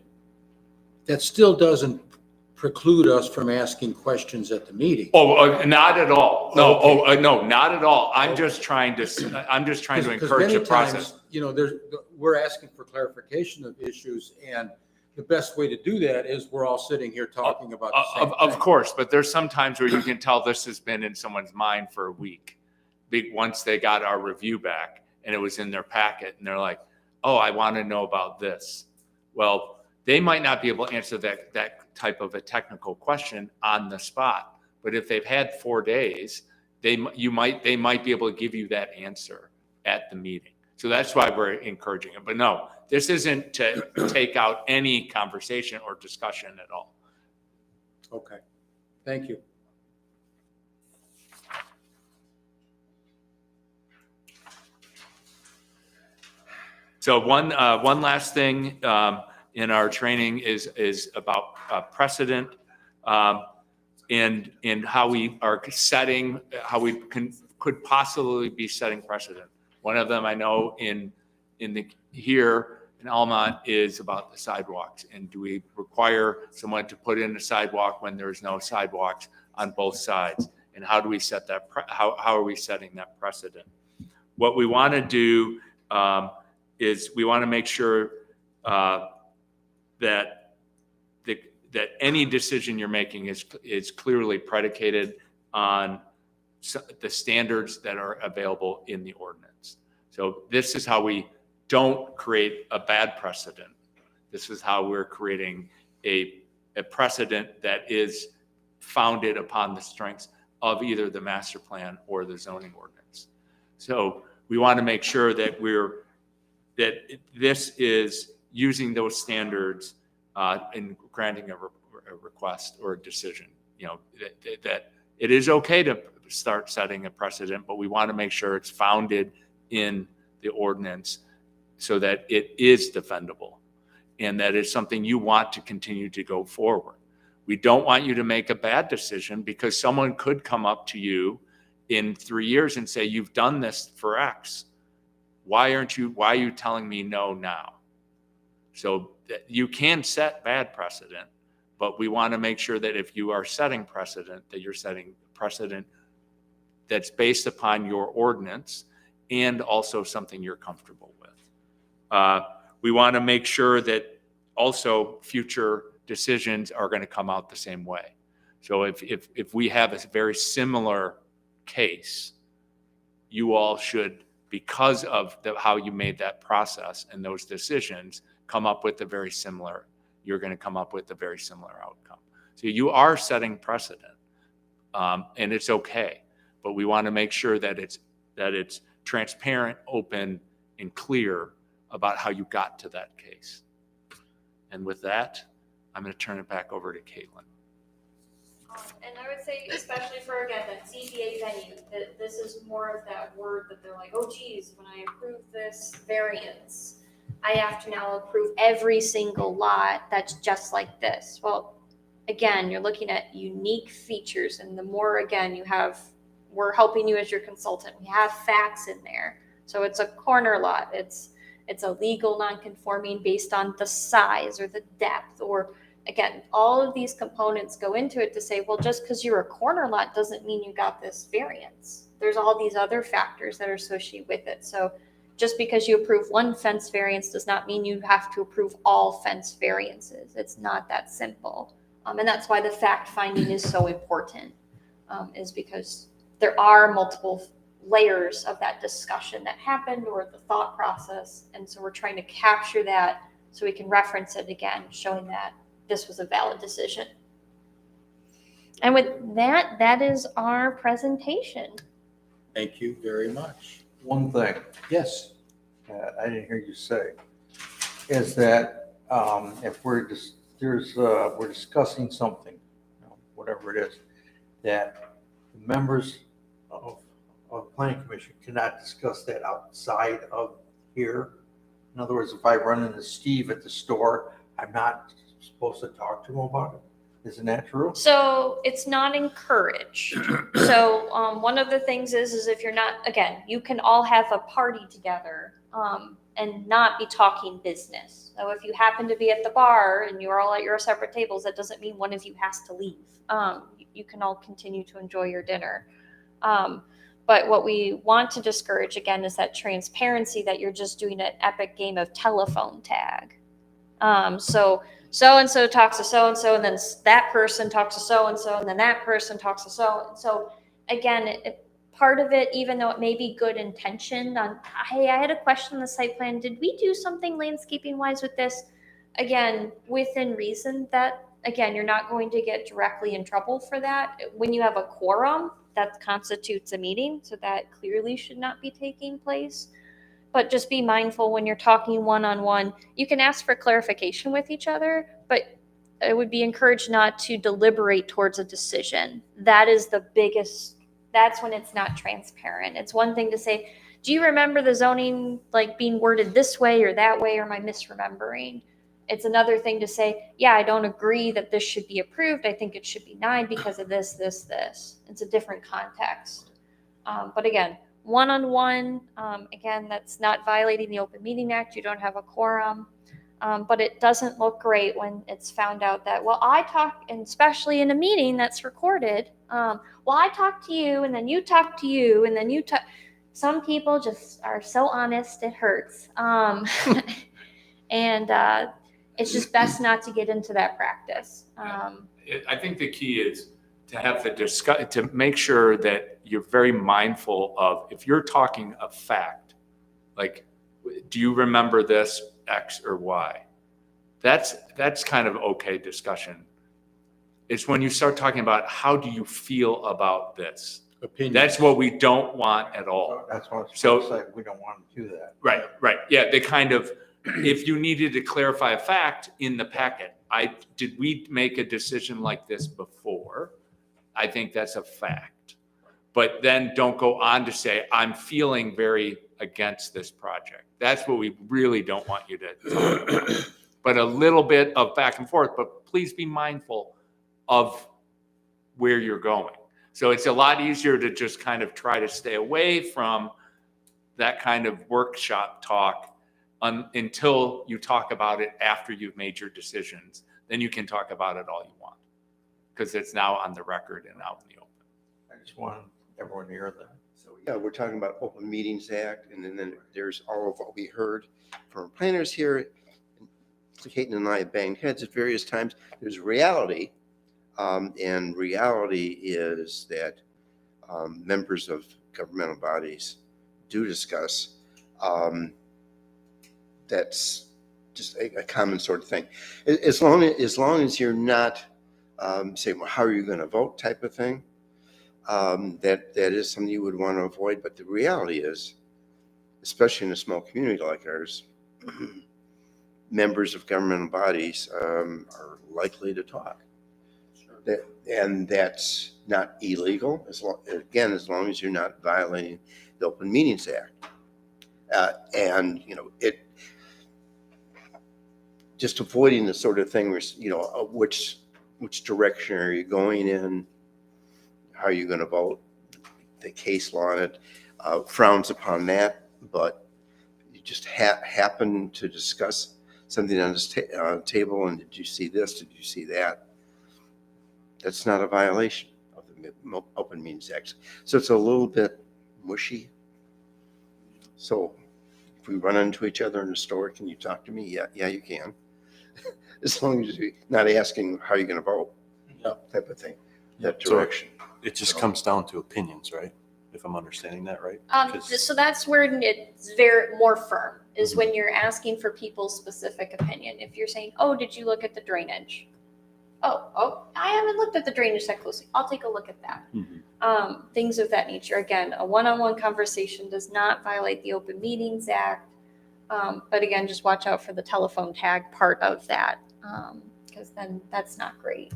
that still doesn't preclude us from asking questions at the meeting. Not at all. No, Okay. no, not at all. I'm Okay. just trying to Because encourage many the process. times, you know, we're asking for clarification of issues, and the best way to do that is we're all sitting here talking about the same Of thing. course, but there's some times where you can tell this has been in someone's mind for a week. Once they got our review back and it was in their packet and they're like, oh, I want to know about this. Well, they might not be able to answer that type of a technical question on the spot. But if they've had 4 days, they might be able to give you that answer at the meeting. So that's why we're encouraging it. But no, this isn't to take out any conversation or discussion at all. Okay, thank you. So one last thing in our training is about precedent and how we are setting, how we could possibly be setting precedent. One of them I know here in Almont is about the sidewalks, and do we require someone to put in a sidewalk when there's no sidewalks on both sides? And how do we set that? How are we setting that precedent? What we want to do is we want to make sure that any decision you're making is clearly predicated on the standards that are available in the ordinance. So this is how we don't create a bad precedent. This is how we're creating a precedent that is founded upon the strengths of either the master plan or the zoning ordinance. So we want to make sure that this is using those standards in granting a request or a decision. You know, that it is okay to start setting a precedent, but we want to make sure it's founded in the ordinance so that it is defendable and that it's something you want to continue to go forward. We don't want you to make a bad decision because someone could come up to you in 3 years and say, you've done this for X. Why are you telling me no now? So that you can set bad precedent, but we want to make sure that if you are setting precedent, that you're setting precedent that's based upon your ordinance and also something you're comfortable with. We want to make sure that also future decisions are going to come out the same way. So if we have a very similar case, you all should, because of how you made that process and those decisions, come up with you're going to come up with a very similar outcome. So you are setting precedent, and it's okay, but we want to make sure that it's transparent, open, and clear about how you got to that case. And with that, I'm going to turn it back over to Caitlin. And I would say, especially for, again, that CBA venue, that this is more of that word that they're like, oh geez, when I approve this variance, I have to now approve every single lot that's just like this. Well, again, you're looking at unique features, and the more, again, we're helping you as your consultant. We have facts in there. So it's a corner lot. It's a legal non-conforming based on the size or the depth, or again, all of these components go into it to say, well, just because you're a corner lot doesn't mean you got this variance. There's all these other factors that are associated with it. So just because you approve one fence variance does not mean you have to approve all fence variances. It's not that simple. And that's why the fact finding is so important, is because there are multiple layers of that discussion that happened or the thought process. And so we're trying to capture that so we can reference it again, showing that this was a valid decision. And with that, that is our presentation. Thank you very much. One thing Yes. that I didn't hear you say is that if we're discussing something, whatever it is, that the members of planning commission cannot discuss that outside of here. In other words, if I run into Steve at the store, I'm not supposed to talk to him about it. Isn't that true? So it's not encouraged. So one of the things is if you're not, again, you can all have a party together and not be talking business. So if you happen to be at the bar and you're all at your separate tables, that doesn't mean one of you has to leave. You can all continue to enjoy your dinner. But what we want to discourage, again, is that transparency that you're just doing an epic game of telephone tag. So-and-so talks to so-and-so, and then that person talks to so-and-so, and then that person talks to so. Again, part of it, even though it may be good intention on, hey, I had a question on the site plan. Did we do something landscaping wise with this? Again, within reason that, again, you're not going to get directly in trouble for that. When you have a quorum, that constitutes a meeting, so that clearly should not be taking place. But just be mindful when you're talking one-on-one. You can ask for clarification with each other, but it would be encouraged not to deliberate towards a decision. That is the biggest, that's when it's not transparent. It's one thing to say, do you remember the zoning like being worded this way or that way, or am I misremembering? It's another thing to say, yeah, I don't agree that this should be approved. I think it should be denied because of this. It's a different context. But again, one-on-one, again, that's not violating the Open Meeting Act. You don't have a quorum. But it doesn't look great when it's found out that, well, I talk, and especially in a meeting that's recorded, well, I talked to you, and then you talked to you, and then you talk. Some people just are so honest, it hurts. And it's just best not to get into that practice. I think the key is to have to make sure that you're very mindful of, if you're talking a fact, like, do you remember this X or Y? That's kind of okay discussion. It's when you start talking about, how do you feel about this? Opinion. That's what we don't want at all. That's what I was So- supposed to say. We don't want to do that. Right. Yeah, they kind of, if you needed to clarify a fact in the packet, did we make a decision like this before? I think that's a fact. But then don't go on to say, I'm feeling very against this project. That's what we really don't want you to talk about. But a little bit of back and forth, but please be mindful of where you're going. So it's a lot easier to just kind of try to stay away from that kind of workshop talk until you talk about it after you've made your decisions. Then you can talk about it all you want, because it's now on the record and out in the open. I just want everyone to hear that. So, yeah, we're talking about Open Meetings Act, and then there's all of what we heard from planners here. Hayden and I have banged heads at various times. There's reality, and reality is that members of governmental bodies do discuss. That's just a common sort of thing. As long as you're not saying, well, how are you going to vote type of thing, that is something you would want to avoid. But the reality is, especially in a small community like ours, members of governmental bodies are likely to talk. And that's not illegal, as long as you're not violating the Open Meetings Act. And, just avoiding the sort of thing where, which direction are you going in? How are you going to vote? The case law on it frowns upon that, but you just happen to discuss something on this table, and did you see this? Did you see that? That's not a violation of the Open Meetings Act. So it's a little bit mushy. So if we run into each other in the store, can you talk to me? Yeah, you can. As long as you're not asking how you're going to vote, type of thing, that direction. It just comes down to opinions, right? If I'm understanding that right? So that's where it's very more firm, is when you're asking for people's specific opinion. If you're saying, oh, did you look at the drainage? Oh, I haven't looked at the drainage that closely. I'll take a look at that. Things of that nature. Again, a one-on-one conversation does not violate the Open Meetings Act. But again, just watch out for the telephone tag part of that, because then that's not great.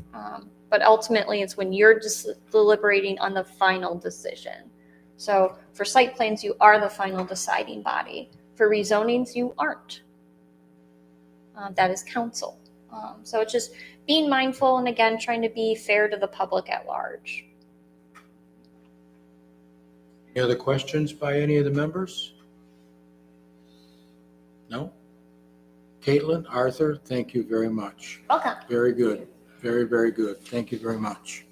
But ultimately, it's when you're just deliberating on the final decision. So for site plans, you are the final deciding body. For rezonings, you aren't. That is council. So it's just being mindful and again, trying to be fair to the public at large. Any other questions by any of the members? No? Caitlin, Arthur, thank you very much. Welcome. Very good. Very, very good. Thank you very much.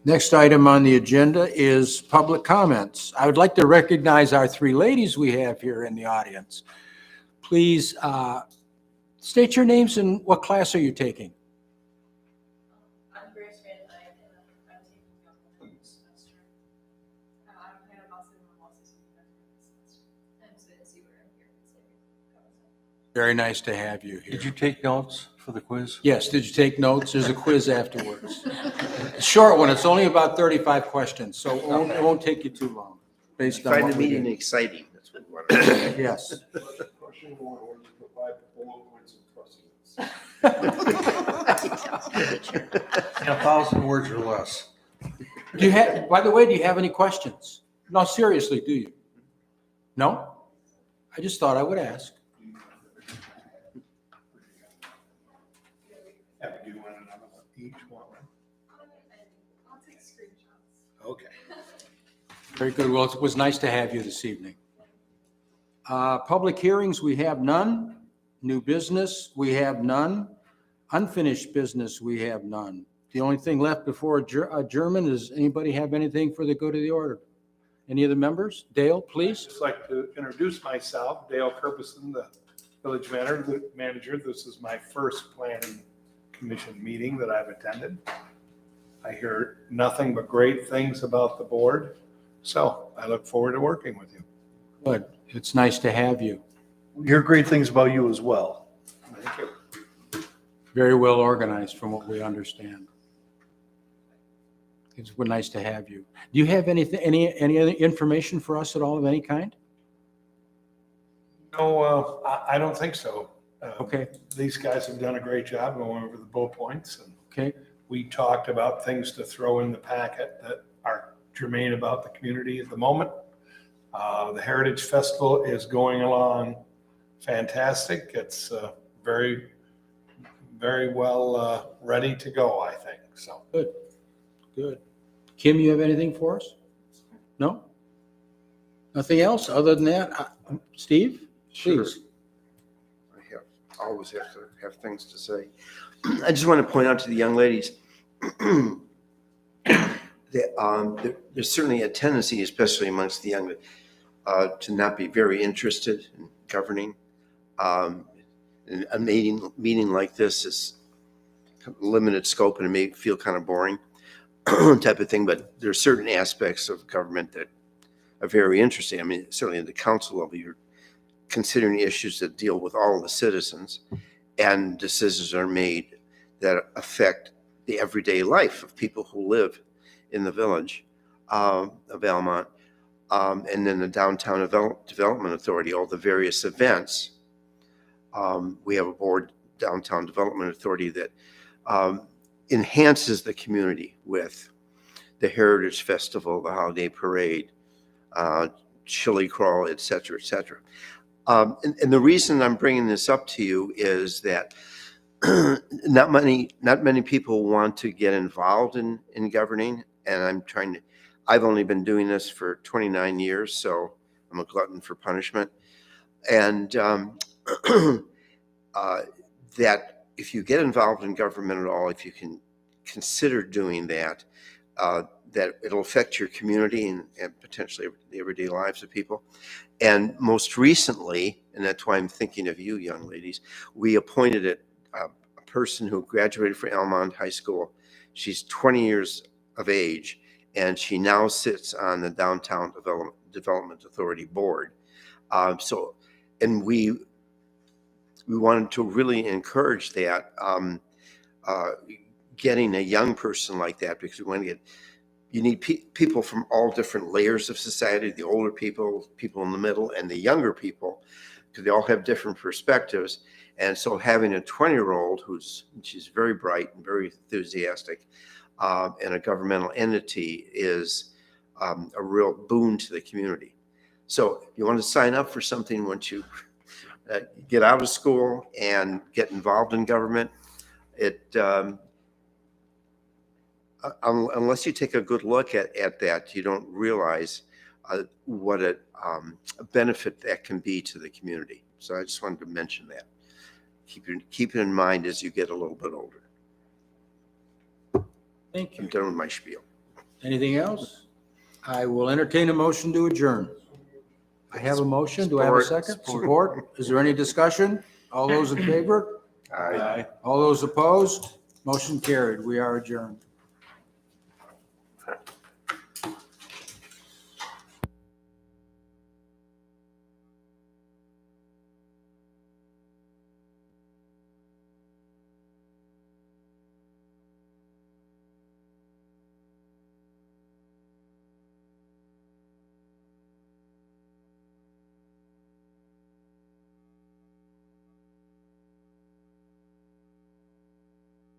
Next item on the agenda is public comments. I would like to recognize our three ladies we have here in the audience. Please state your names and what class are you taking? I'm Grace Van Dyke, and I'm taking government this semester. I'm Hannah Boston, and I'm also taking government this semester. I'm Susie, we're here in the city. Very nice to have you here. Did you take notes for the quiz? Yes, did you take notes? There's a quiz afterwards. A short one, it's only about 35 questions, so it won't take you too long, based on Find what the we meeting did. exciting. That's what we want to do. Yes. Question one, where do you provide bullet points and precedents? 1,000 words or less. Do you have, by the way, do you have any questions? No, seriously, do you? No? I just thought I would ask. Have to do one another each one. I'll take screenshots. Okay. Very good. Well, it was nice to have you this evening. Public hearings, we have none. New business, we have none. Unfinished business, we have none. The only thing left before adjournment is anybody have anything for the good of the order? Any of the members? Dale, I'd please. just like to introduce myself, Dale Kerpison, the village manager. This is my first planning commission meeting that I've attended. I hear nothing but great things about the board, so I look forward to working with you. Good. It's nice to have you. Hear great things about you as well. Thank you. Very well organized from what we understand. It's nice to have you. Do you have anything, any other information for us at all of any kind? No, I don't think so. Okay, These guys have done a great job going over the bullet points, and okay, we talked about things to throw in the packet that are germane about the community at the moment. The Heritage Festival is going along fantastic. It's very, very well ready to go, I think, so. good. Kim, you have anything for us? No? Nothing else other than that? Steve, Sure. please. Always have to have things to say. I just want to point out to the young ladies that there's certainly a tendency, especially amongst the young, to not be very interested in governing. And a meeting like this is limited scope and it may feel kind of boring type of thing, but there are certain aspects of government that are very interesting. I mean, certainly at the council level, you're considering issues that deal with all the citizens, and decisions are made that affect the everyday life of people who live in the village of Almont. And then the Downtown Development Authority, all the various events. We have a board, Downtown Development Authority, that enhances the community with the Heritage Festival, the Holiday Parade, Chili Crawl, et cetera, et cetera. And the reason I'm bringing this up to you is that not many people want to get involved in governing, and I've only been doing this for 29 years, so I'm a glutton for punishment. And that if you get involved in government at all, if you can consider doing that, that it'll affect your community and potentially the everyday lives of people. And most recently, and that's why I'm thinking of you, young ladies, we appointed a person who graduated from Almont High School. She's 20 years of age, and she now sits on the Downtown Development Authority board. And we wanted to really encourage that, getting a young person like that, because we want to you need people from all different layers of society, the older people, people in the middle, and the younger people, because they all have different perspectives. And so having a 20-year-old she's very bright and very enthusiastic, and a governmental entity is a real boon to the community. So if you want to sign up for something once you get out of school and get involved in government, unless you take a good look at that, you don't realize what a benefit that can be to the community. So I just wanted to mention that. Keep it in mind as you get a little bit older. Thank you. I'm done with my spiel. Anything else? I will entertain a motion to adjourn. I have a motion. Do I have a second? Support. Is there any discussion? All those in favor? Aye. All those opposed? Motion carried. We are adjourned.